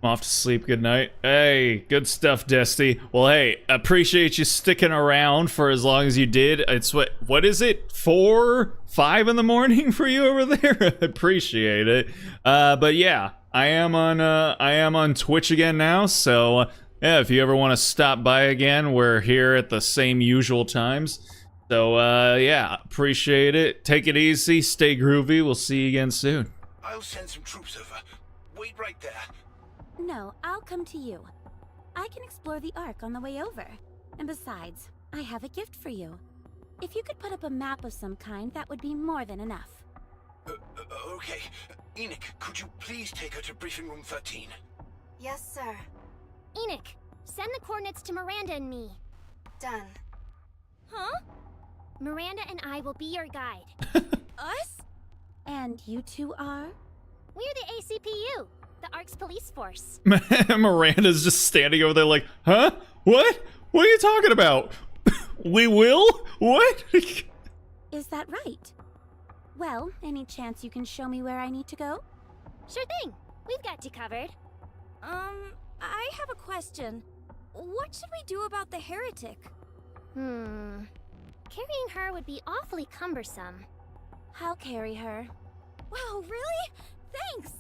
I'm off to sleep. Good night. Hey, good stuff, Desty. Well, hey, appreciate you sticking around for as long as you did. It's what is it? 4, 5 in the morning for you over there? Appreciate it. But yeah, I am on Twitch again now, so yeah, if you ever want to stop by again, we're here at the same usual times. So yeah, appreciate it. Take it easy, stay groovy. We'll see you again soon. I'll send some troops over. Wait right there. No, I'll come to you. I can explore the Ark on the way over. And besides, I have a gift for you. If you could put up a map of some kind, that would be more than enough. Okay. Enoch, could you please take her to briefing room 13? Yes, sir. Enoch, send the coordinates to Miranda and me. Done. Huh? Miranda and I will be your guide. Us? And you two are? We're the ACPU, the Ark's police force. Miranda's just standing over there like, huh? What? What are you talking about? We will? What? Is that right? Well, any chance you can show me where I need to go? Sure thing. We've got you covered. I have a question. What should we do about the heretic? Carrying her would be awfully cumbersome. I'll carry her. Wow, really? Thanks!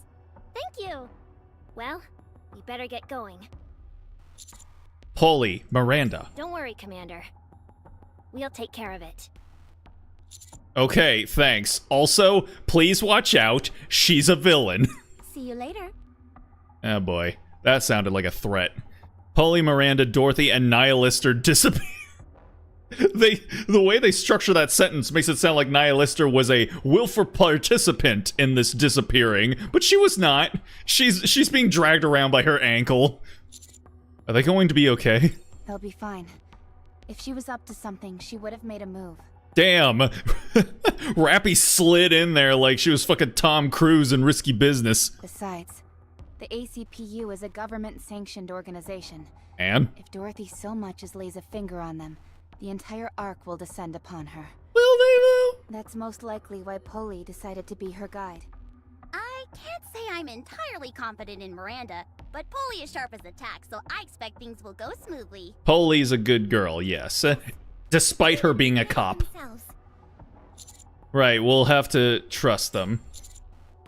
Thank you! Well, we better get going. Polly, Miranda. Don't worry, Commander. We'll take care of it. Okay, thanks. Also, please watch out. She's a villain. See you later. Oh boy, that sounded like a threat. Polly, Miranda, Dorothy, and Nihilister disappear. The way they structure that sentence makes it sound like Nihilister was a willful participant in this disappearing, but she was not. She's being dragged around by her ankle. Are they going to be okay? They'll be fine. If she was up to something, she would have made a move. Damn. Rappy slid in there like she was fucking Tom Cruise in Risky Business. Besides, the ACPU is a government-sanctioned organization. And? If Dorothy so much as lays a finger on them, the entire Ark will descend upon her. Will they though? That's most likely why Polly decided to be her guide. I can't say I'm entirely confident in Miranda, but Polly is sharp as a tack, so I expect things will go smoothly. Polly's a good girl, yes. Despite her being a cop. Right, we'll have to trust them.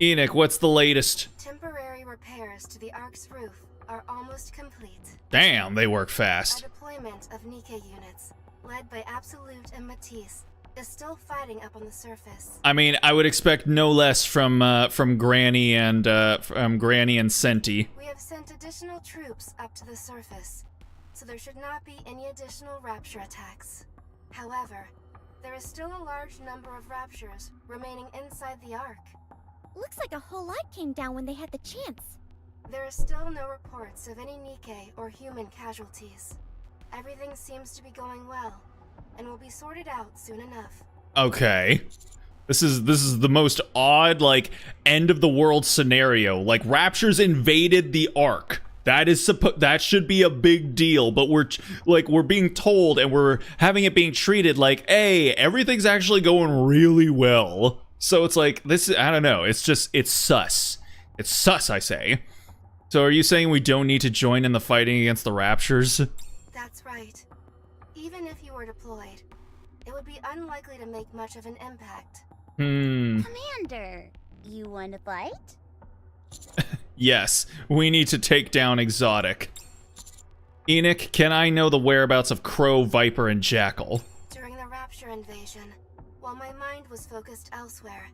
Enoch, what's the latest? Temporary repairs to the Ark's roof are almost complete. Damn, they work A fast. deployment of Nikke units, led by Absolute and Matisse, is still fighting up on the surface. I mean, I would expect no less from Granny and Senti. We have sent additional troops up to the surface, so there should not be any additional Rapture attacks. However, there is still a large number of Raptures remaining inside the Ark. Looks like a whole lot came down when they had the chance. There are still no reports of any Nikke or human casualties. Everything seems to be going well, and will be sorted out soon enough. Okay. This is the most odd, like, end of the world scenario. Like, Raptures invaded the Ark. That should be a big deal, but we're being told and we're having it being treated like, hey, everything's actually going really well. So it's like, I don't know, it's sus. It's sus, I say. So are you saying we don't need to join in the fighting against the Raptures? That's right. Even if you were deployed, it would be unlikely to make much of an impact. Commander, you want to fight? Yes, we need to take down Exotic. Enoch, can I know the whereabouts of Crow, Viper, and Jackal? During the Rapture invasion, while my mind was focused elsewhere,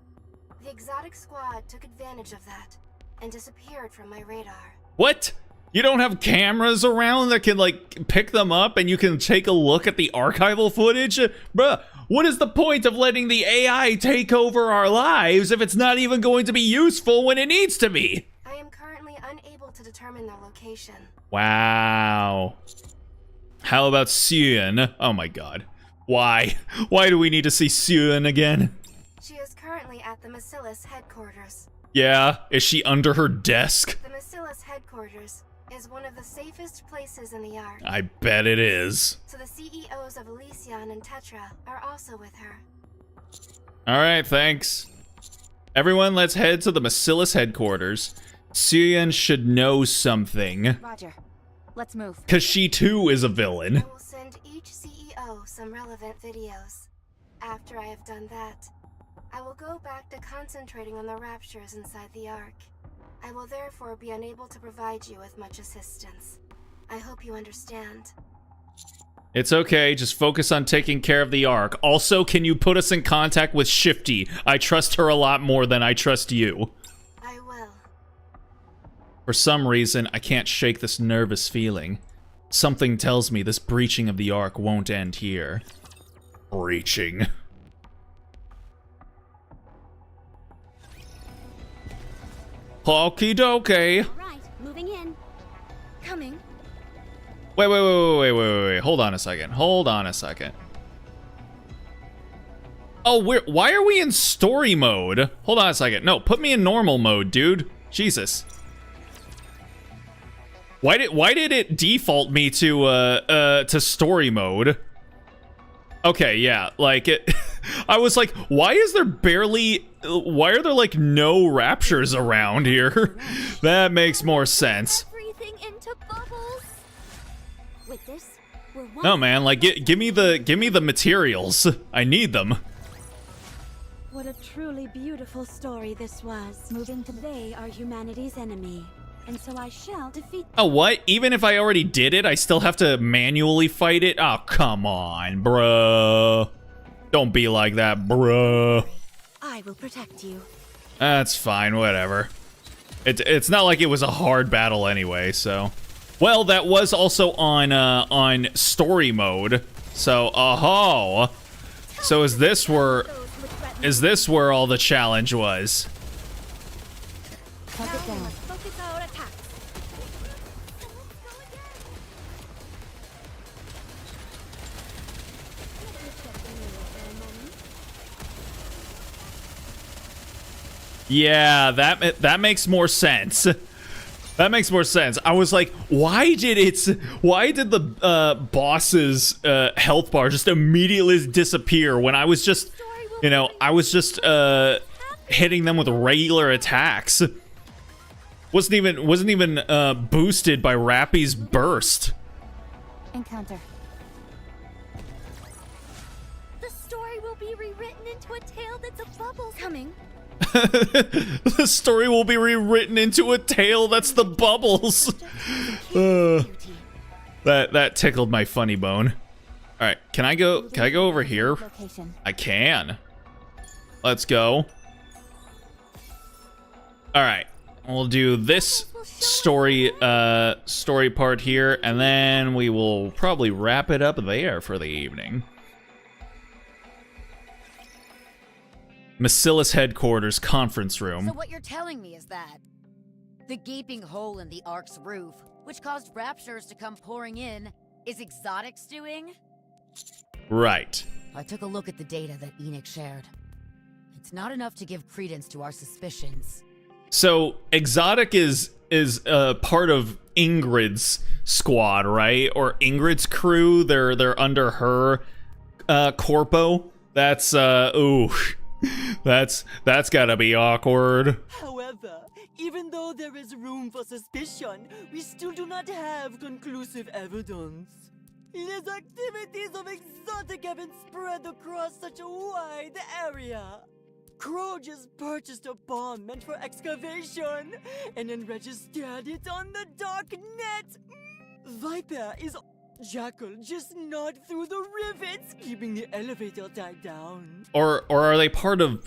the Exotic squad took advantage of that and disappeared from my radar. What? You don't have cameras around that can, like, pick them up and you can take a look at the archival footage? Bruh, what is the point of letting the AI take over our lives if it's not even going to be useful when it needs to be? I am currently unable to determine their location. Wow. How about Suen? Oh my god. Why? Why do we need to see Suen again? She is currently at the Macillus headquarters. Yeah, is she under her desk? The Macillus headquarters is one of the safest places in the Ark. I bet it is. So the CEOs of Elysion and Tetra are also with her. Alright, thanks. Everyone, let's head to the Macillus headquarters. Suen should know something. Roger. Let's move. Because she too is a villain. I will send each CEO some relevant videos. After I have done that, I will go back to concentrating on the Raptures inside the Ark. I will therefore be unable to provide you with much assistance. I hope you understand. It's okay, just focus on taking care of the Ark. Also, can you put us in contact with Shifty? I trust her a lot more than I trust you. I will. For some reason, I can't shake this nervous feeling. Something tells me this breaching of the Ark won't end here. Breaching. Okie dokie. Right, moving in. Coming. Wait. Hold on a second. Oh, why are we in story mode? Hold on a second. No, put me in normal mode, dude. Jesus. Why did it default me to story mode? Okay, yeah, like it I was like, why are there like no Raptures around here? That makes more sense. Everything into bubbles. With this, we're one. No, man, like give me the materials. I need them. What a truly beautiful story this was. Moving to they are humanity's enemy, and so I shall defeat them. Oh, what? Even if I already did it, I still have to manually fight it? Oh, come on, bruh. Don't be like that, bruh. I will protect you. That's fine, whatever. It's not like it was a hard battle anyway, so. Well, that was also on story mode. So, oh. So is this where all the challenge was? Cut it down. Focus our attack. Yeah, that makes more sense. That makes more sense. I was like, why did the boss's health bar just immediately disappear when I was just, you know, hitting them with regular attacks. Wasn't even boosted by Rappy's burst. Encounter. The story will be rewritten into a tale that's a bubble coming. The story will be rewritten into a tale that's the bubbles. That tickled my funny bone. All right, can I go over here? Location. I can. Let's go. All right, we'll do this story part here, and then we will probably wrap it up there for the evening. Macillus headquarters conference room. So what you're telling me is that the gaping hole in the Ark's roof, which caused Raptures to come pouring in, is Exotic's doing? Right. I took a look at the data that Enoch shared. It's not enough to give credence to our suspicions. So Exotic is part of Ingrid's squad, right? Or Ingrid's crew. They're under her corpo. That's ooh. That's gotta be awkward. However, Even though there is room for suspicion, we still do not have conclusive evidence. His activities of exotic have been spread across such a wide area. Crow just purchased a bomb meant for excavation, and then registered it on the dark net. Viper is Jackal just gnawed through the rivets, keeping the elevator tied down. Or are they part of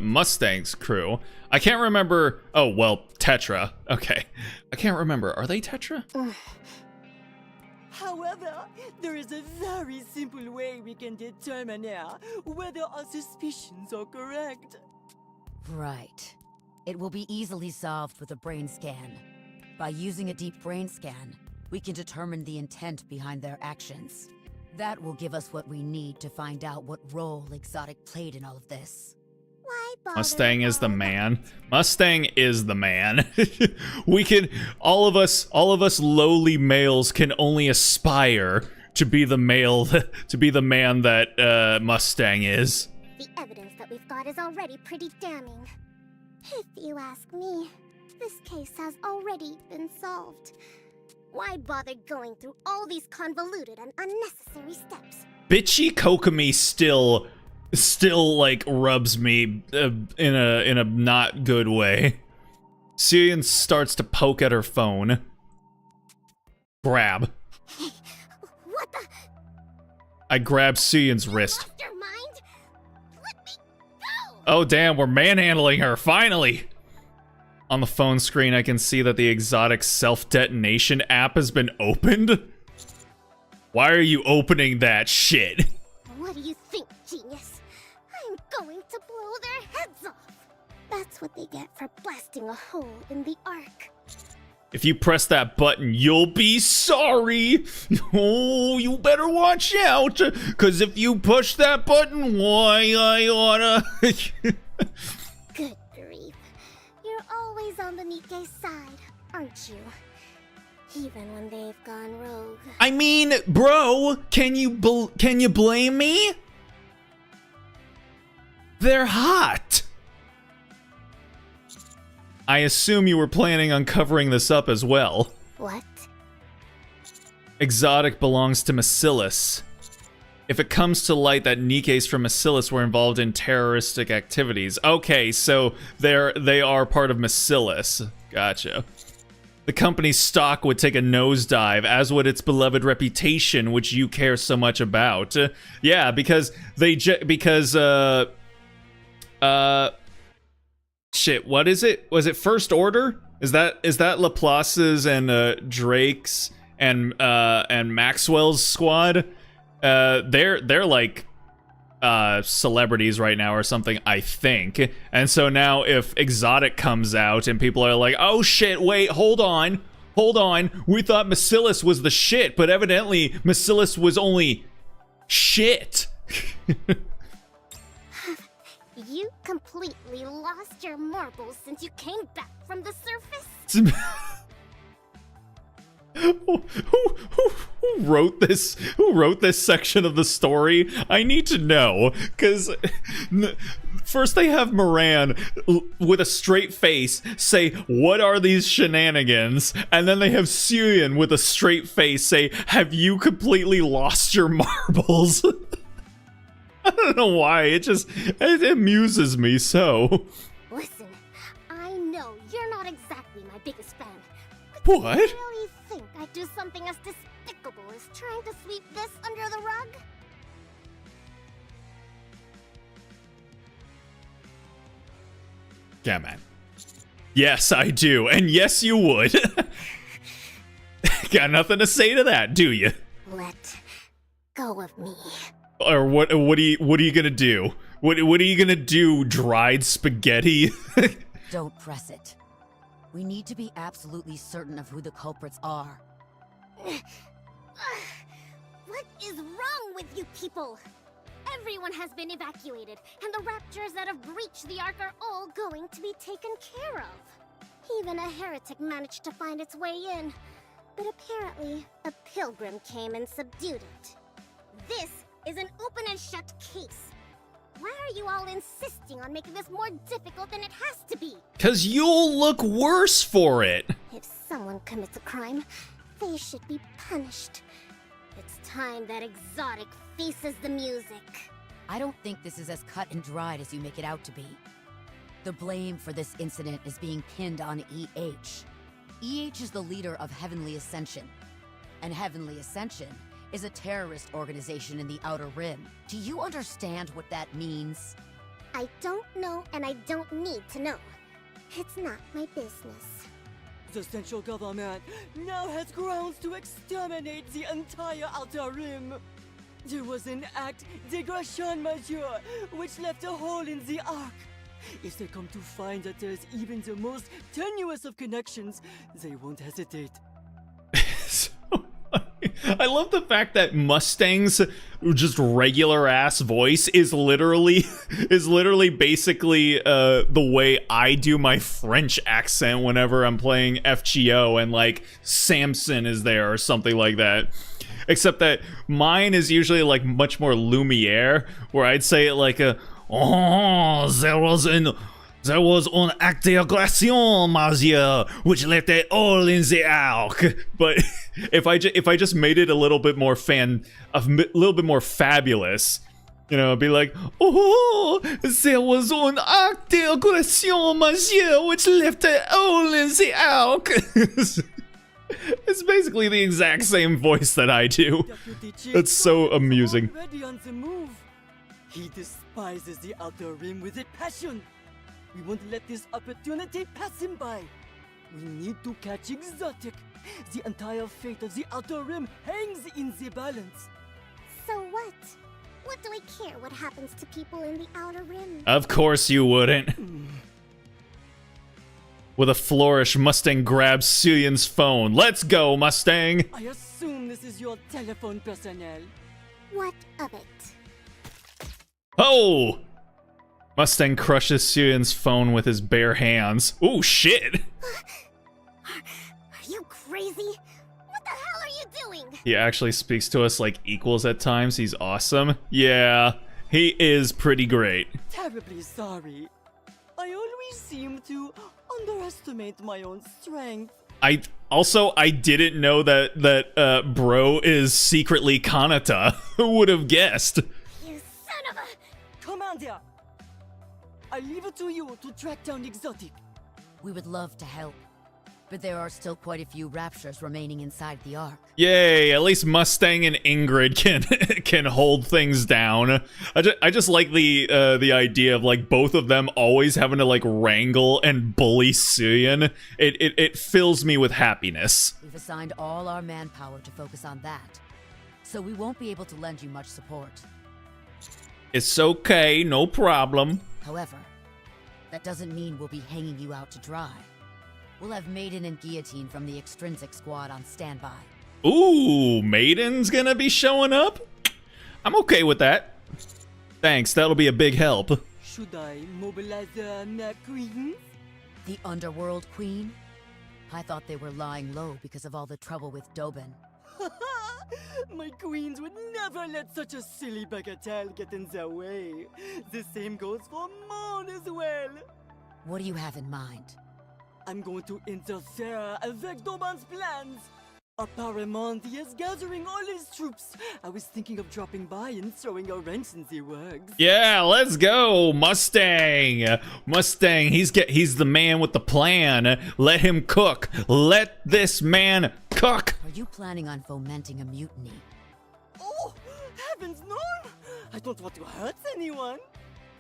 Mustang's crew? I can't remember. Oh well, Tetra. Okay, I can't remember. Are they Tetra? However, there is a very simple way we can determine now whether our suspicions are correct. Right. It will be easily solved with a brain scan. By using a deep brain scan, we can determine the intent behind their actions. That will give us what we need to find out what role Exotic played in all of this. Why bother? Mustang is the man. Mustang is the man. We can, all of us lowly males can only aspire to be the male, to be the man that Mustang is. The evidence that we've got is already pretty damning. If you ask me, this case has already been solved. Why bother going through all these convoluted and unnecessary steps? Bitchy Kokomi still like rubs me in a not good way. Suyin starts to poke at her phone. Grab. What the? I grab Suyin's wrist. Lost your mind? Let me go! Oh damn, we're manhandling her, finally! On the phone screen, I can see that the Exotic self-detonation app has been opened. Why are you opening that shit? What do you think, genius? I'm going to blow their heads off. That's what they get for blasting a hole in the Ark. If you press that button, you'll be sorry. Oh, you better watch out, because if you push that button, why, I oughta... Good grief. You're always on the Nikke side, aren't you? Even when they've gone rogue. I mean, bro, can you blame me? They're hot. I assume you were planning on covering this up as well. What? Exotic belongs to Macillus. If it comes to light that Nikkes from Macillus were involved in terroristic activities. Okay, so they are part of Macillus. Gotcha. The company's stock would take a nosedive, as would its beloved reputation, which you care so much about. Yeah, because shit, what is it? Was it First Order? Is that Laplace's and Drake's and Maxwell's squad? They're like celebrities right now or something, I think. And so now if Exotic comes out and people are like, oh shit, wait, hold on, we thought Macillus was the shit, but evidently Macillus was only shit. You completely lost your marbles since you came back from the surface? Who wrote this? Who wrote this section of the story? I need to know, because first they have Moran with a straight face say, "What are these shenanigans?" And then they have Suyin with a straight face say, "Have you completely lost your marbles?" I don't know why. It amuses me so. Listen, I know you're not exactly my biggest fan. What? Do you really think I'd do something as despicable as trying to sweep this under the rug? Yeah, man. Yes, I do. And yes, you would. Got nothing to say to that, do you? Let go of me. Or what are you gonna do? What are you gonna do, dried spaghetti? Don't press it. We need to be absolutely certain of who the culprits are. What is wrong with you people? Everyone has been evacuated, and the raptors that have breached the Ark are all going to be taken care of. Even a heretic managed to find its way in, but apparently a pilgrim came and subdued it. This is an open and shut case. Why are you all insisting on making this more difficult than it has to be? 'Cause you'll look worse for it. If someone commits a crime, they should be punished. It's time that Exotic faces the music. I don't think this is as cut and dried as you make it out to be. The blame for this incident is being pinned on EH. EH is the leader of Heavenly Ascension. And Heavenly Ascension is a terrorist organization in the Outer Rim. Do you understand what that means? I don't know, and I don't need to know. It's not my business. The central government now has grounds to exterminate the entire Outer Rim. There was an act dégradation majeure which left a hole in the Ark. If they come to find that there's even the most tenuous of connections, they won't hesitate. I love the fact that Mustang's just regular ass voice is literally basically the way I do my French accent whenever I'm playing FGO and like Samson is there or something like that. Except that mine is usually like much more Lumiere, where I'd say it like a there was an act d'agression, monsieur, which left it all in the Ark. But if I just made it a little bit more fabulous, you know, it'd be like, oh, there was an act d'agression, monsieur, which left it all in the Ark. It's basically the exact same voice that I do. It's so amusing. Already on the move. He despises the Outer Rim with a passion. We won't let this opportunity pass him by. We need to catch Exotic. The entire fate of the Outer Rim hangs in the balance. So what? What do I care what happens to people in the Outer Rim? Of course you wouldn't. With a flourish, Mustang grabs Cillian's phone. Let's go, Mustang! I assume this is your telephone personnel. What of it? Oh! Mustang crushes Cillian's phone with his bare hands. Oh shit! Are you crazy? What the hell are you doing? He actually speaks to us like equals at times. He's awesome. Yeah, he is pretty great. Terribly sorry. I always seem to underestimate my own strength. I didn't know that bro is secretly Kanata. Who would have guessed? You son of a... Commander! I leave it to you to track down Exotic. We would love to help, but there are still quite a few raptures remaining inside the Ark. Yay, at least Mustang and Ingrid can hold things down. I just like the idea of like both of them always having to like wrangle and bully Cillian. It fills me with happiness. We've assigned all our manpower to focus on that, so we won't be able to lend you much support. It's okay, no problem. However, that doesn't mean we'll be hanging you out to dry. We'll have Maiden and Guillotine from the Extrinsic Squad on standby. Ooh, Maiden's gonna be showing up? I'm okay with that. Thanks, that'll be a big help. Should I mobilize the queens? The Underworld Queen? I thought they were lying low because of all the trouble with Dobin. My queens would never let such a silly bagatelle get in their way. The same goes for Mon as well. What do you have in mind? I'm going to interfere avec Dobin's plans. Apparemment, he is gathering all his troops. I was thinking of dropping by and throwing a wrench in the works. Yeah, let's go, Mustang. Mustang, he's the man with the plan. Let him cook. Let this man cook. Are you planning on fomenting a mutiny? Oh, heavens no! I don't want to hurt anyone.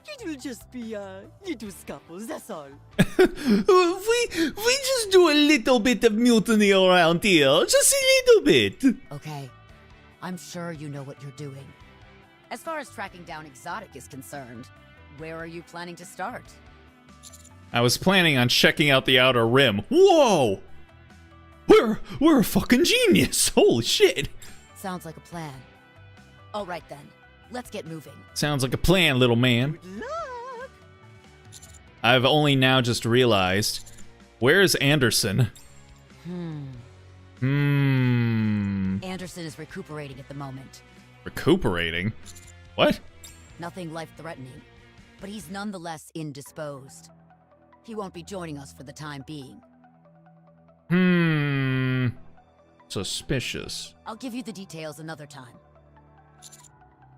It will just be little scuffles, that's all. we just do a little bit of mutiny around here. Just a little bit. Okay. I'm sure you know what you're doing. As far as tracking down Exotic is concerned, where are you planning to start? I was planning on checking out the Outer Rim. Whoa! We're a fucking genius. Holy shit. Sounds like a plan. All right then. Let's get moving. Sounds like a plan, little man. Good luck. I've only now just realized. Where's Anderson? Anderson is recuperating at the moment. Recuperating? What? Nothing life-threatening. But he's nonetheless indisposed. He won't be joining us for the time being. Suspicious. I'll give you the details another time.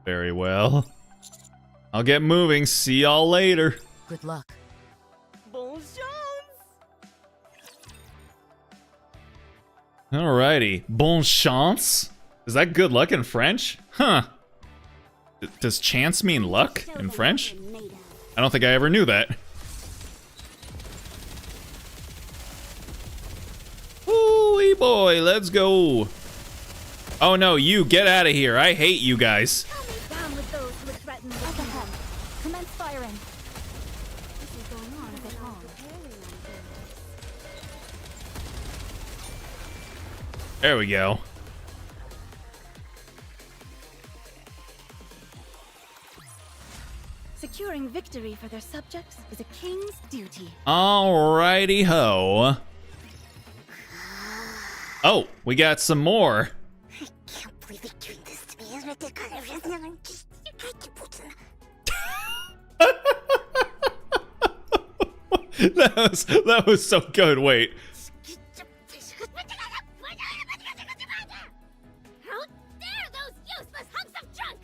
Very well. I'll get moving. See y'all later. Good luck. Bon chance! Alrighty. Bon chance? Is that good luck in French? Huh. Does chance mean luck in French? I don't think I ever knew that. Ooh-wee boy, let's go. Oh no, you get out of here. I hate you guys. Down with those who threaten the kingdom. Commence firing. This is going on a bit long. There we go. Securing victory for their subjects is a king's duty. Alrighty ho. Oh, we got some more. I can't believe you're doing this to me. That was so good. Wait. How dare those useless hunks of junk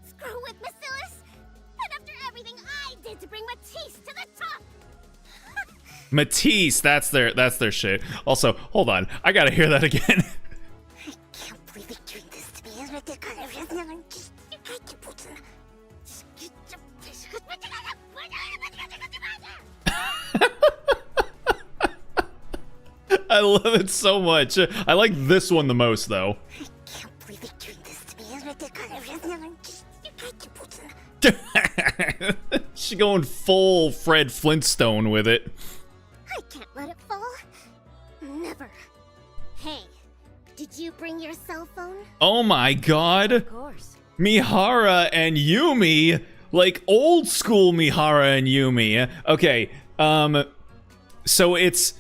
screw with Bacillus? And after everything I did to bring Matisse to the top. Matisse, that's their shit. Also, hold on, I gotta hear that again. I can't believe you're doing this to me. I love it so much. I like this one the most, though. I can't believe you're doing this to me. She going full Fred Flintstone with it. I can't let it fall. Never. Hey, did you bring your cell phone? Oh my god. Of course. Mihara and Yumi. Like old school Mihara and Yumi. Okay, so it's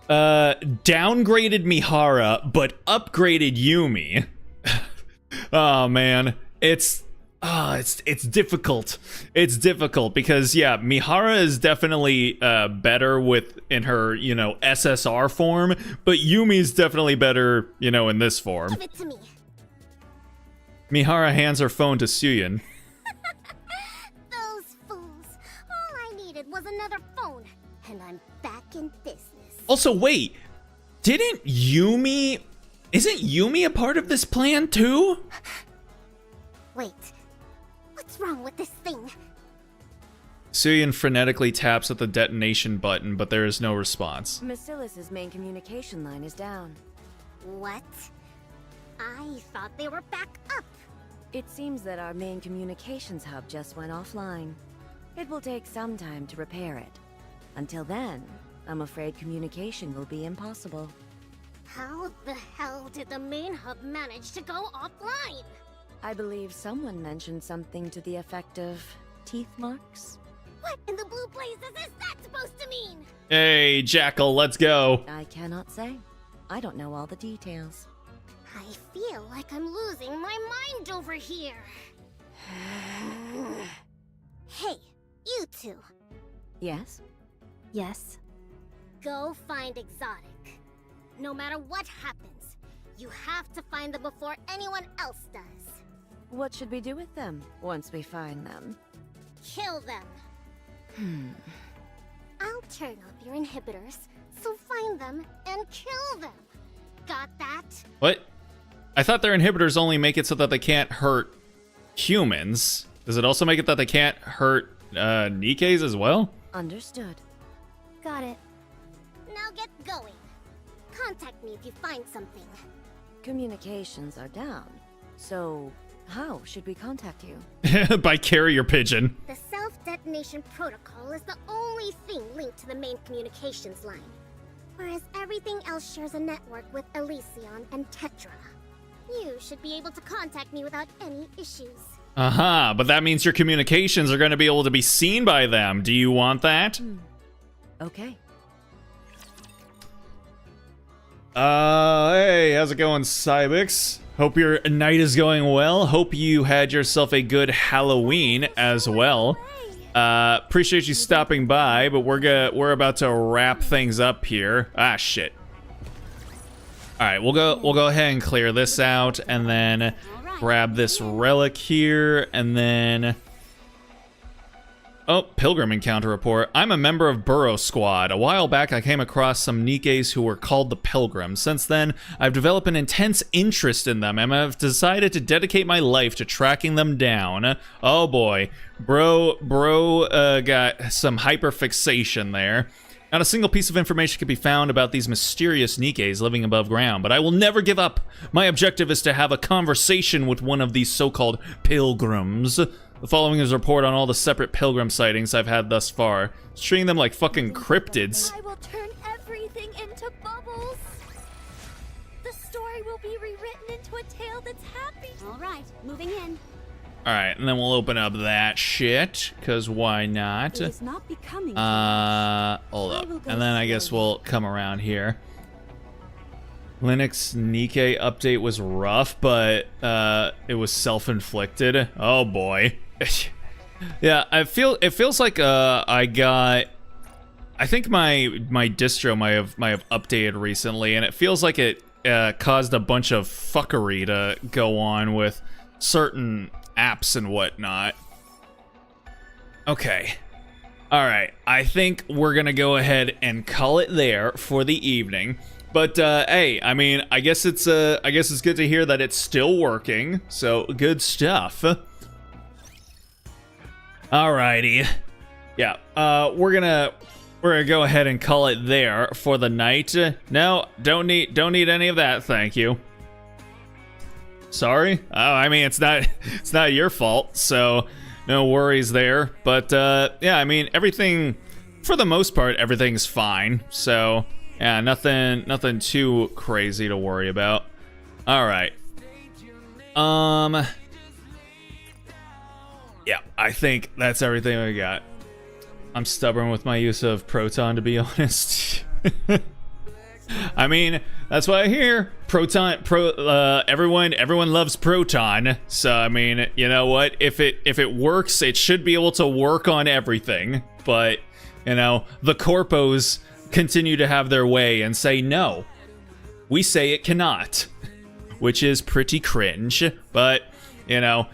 downgraded Mihara, but upgraded Yumi. Oh man, it's difficult. It's difficult because yeah, Mihara is definitely better in her, SSR form, but Yumi's definitely better, in this form. Give it to me. Mihara hands her phone to Suyin. Those fools. All I needed was another phone, and I'm back in business. Also, wait, isn't Yumi a part of this plan too? Wait, what's wrong with this thing? Suyin frenetically taps at the detonation button, but there is no response. Bacillus's main communication line is down. What? I thought they were back up. It seems that our main communications hub just went offline. It will take some time to repair it. Until then, I'm afraid communication will be impossible. How the hell did the main hub manage to go offline? I believe someone mentioned something to the effect of teeth marks. What in the blue blazes is that supposed to mean? Hey, Jackal, let's go. I cannot say. I don't know all the details. I feel like I'm losing my mind over here. Hey, you two. Yes? Yes. Go find Exotic. No matter what happens, you have to find them before anyone else does. What should we do with them once we find them? Kill them. I'll turn off your inhibitors, so find them and kill them. Got that? What? I thought their inhibitors only make it so that they can't hurt humans. Does it also make it that they can't hurt Nikkes as well? Understood. Got it. Now get going. Contact me if you find something. Communications are down. So, how should we contact you? By carrier pigeon. The self-detonation protocol is the only thing linked to the main communications line. Whereas everything else shares a network with Elysion and Tetra. You should be able to contact me without any issues. Aha, but that means your communications are going to be able to be seen by them. Do you want that? Okay. Hey, how's it going, Cybix? Hope your night is going well. Hope you had yourself a good Halloween as well. Appreciate you stopping by, but we're about to wrap things up here. Ah, shit. All right, we'll go ahead and clear this out, and then grab this relic here, and then. Oh, Pilgrim Encounter Report. I'm a member of Burrow Squad. A while back, I came across some Nikkes who were called the Pilgrims. Since then, I've developed an intense interest in them, and I've decided to dedicate my life to tracking them down. Oh boy. Bro got some hyperfixation there. Not a single piece of information can be found about these mysterious Nikkes living above ground, but I will never give up. My objective is to have a conversation with one of these so-called pilgrims. The following is a report on all the separate pilgrim sightings I've had thus far. It's treating them like fucking cryptids. I will turn everything into bubbles. The story will be rewritten into a tale that's happy. All right, moving in. Alright, and then we'll open up that shit, because why not? It is not becoming Hold up. And then I guess we'll come around here. Linux Nikke update was rough, but it was self-inflicted. Oh boy. Yeah, it feels like I think my distro might have updated recently, and it feels like it caused a bunch of fuckery to go on with certain apps and whatnot. Okay. Alright, I think we're gonna go ahead and call it there for the evening. But hey, I mean, I guess it's good to hear that it's still working. So good stuff. Alrighty, yeah. We're gonna go ahead and call it there for the night. No, don't need any of that. Thank you. Sorry. Oh, I mean, it's not your fault. So no worries there. But yeah, I mean, everything for the most part, everything's fine. So. Yeah, nothing too crazy to worry about. All right. Yeah, I think that's everything we got. I'm stubborn with my use of Proton, to be honest. I mean, that's what I hear. Everyone loves Proton. So I mean, you know what? If it works, it should be able to work on everything. But you know, the corpos continue to have their way and say no. We say it cannot, which is pretty cringe, but you know,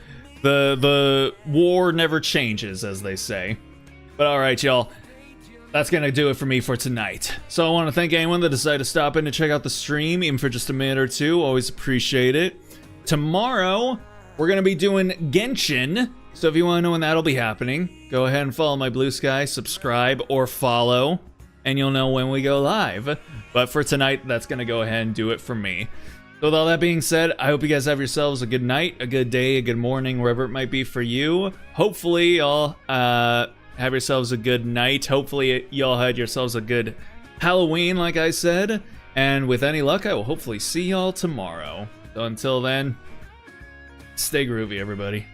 the war never changes, as they say. But all right, y'all, that's gonna do it for me for tonight. So I want to thank anyone that decided to stop in to check out the stream, even for just a minute or two. Always appreciate it. Tomorrow we're gonna be doing Genshin, so if you want to know when that'll be happening, go ahead and follow my Blue Sky, subscribe or follow, and you'll know when we go live. But for tonight, that's gonna go ahead and do it for me. So with all that being said, I hope you guys have yourselves a good night, a good day, a good morning, wherever it might be for you. Hopefully y'all have yourselves a good night. Hopefully y'all had yourselves a good Halloween, like I said. And with any luck, I will hopefully see y'all tomorrow. So until then, stay groovy, everybody.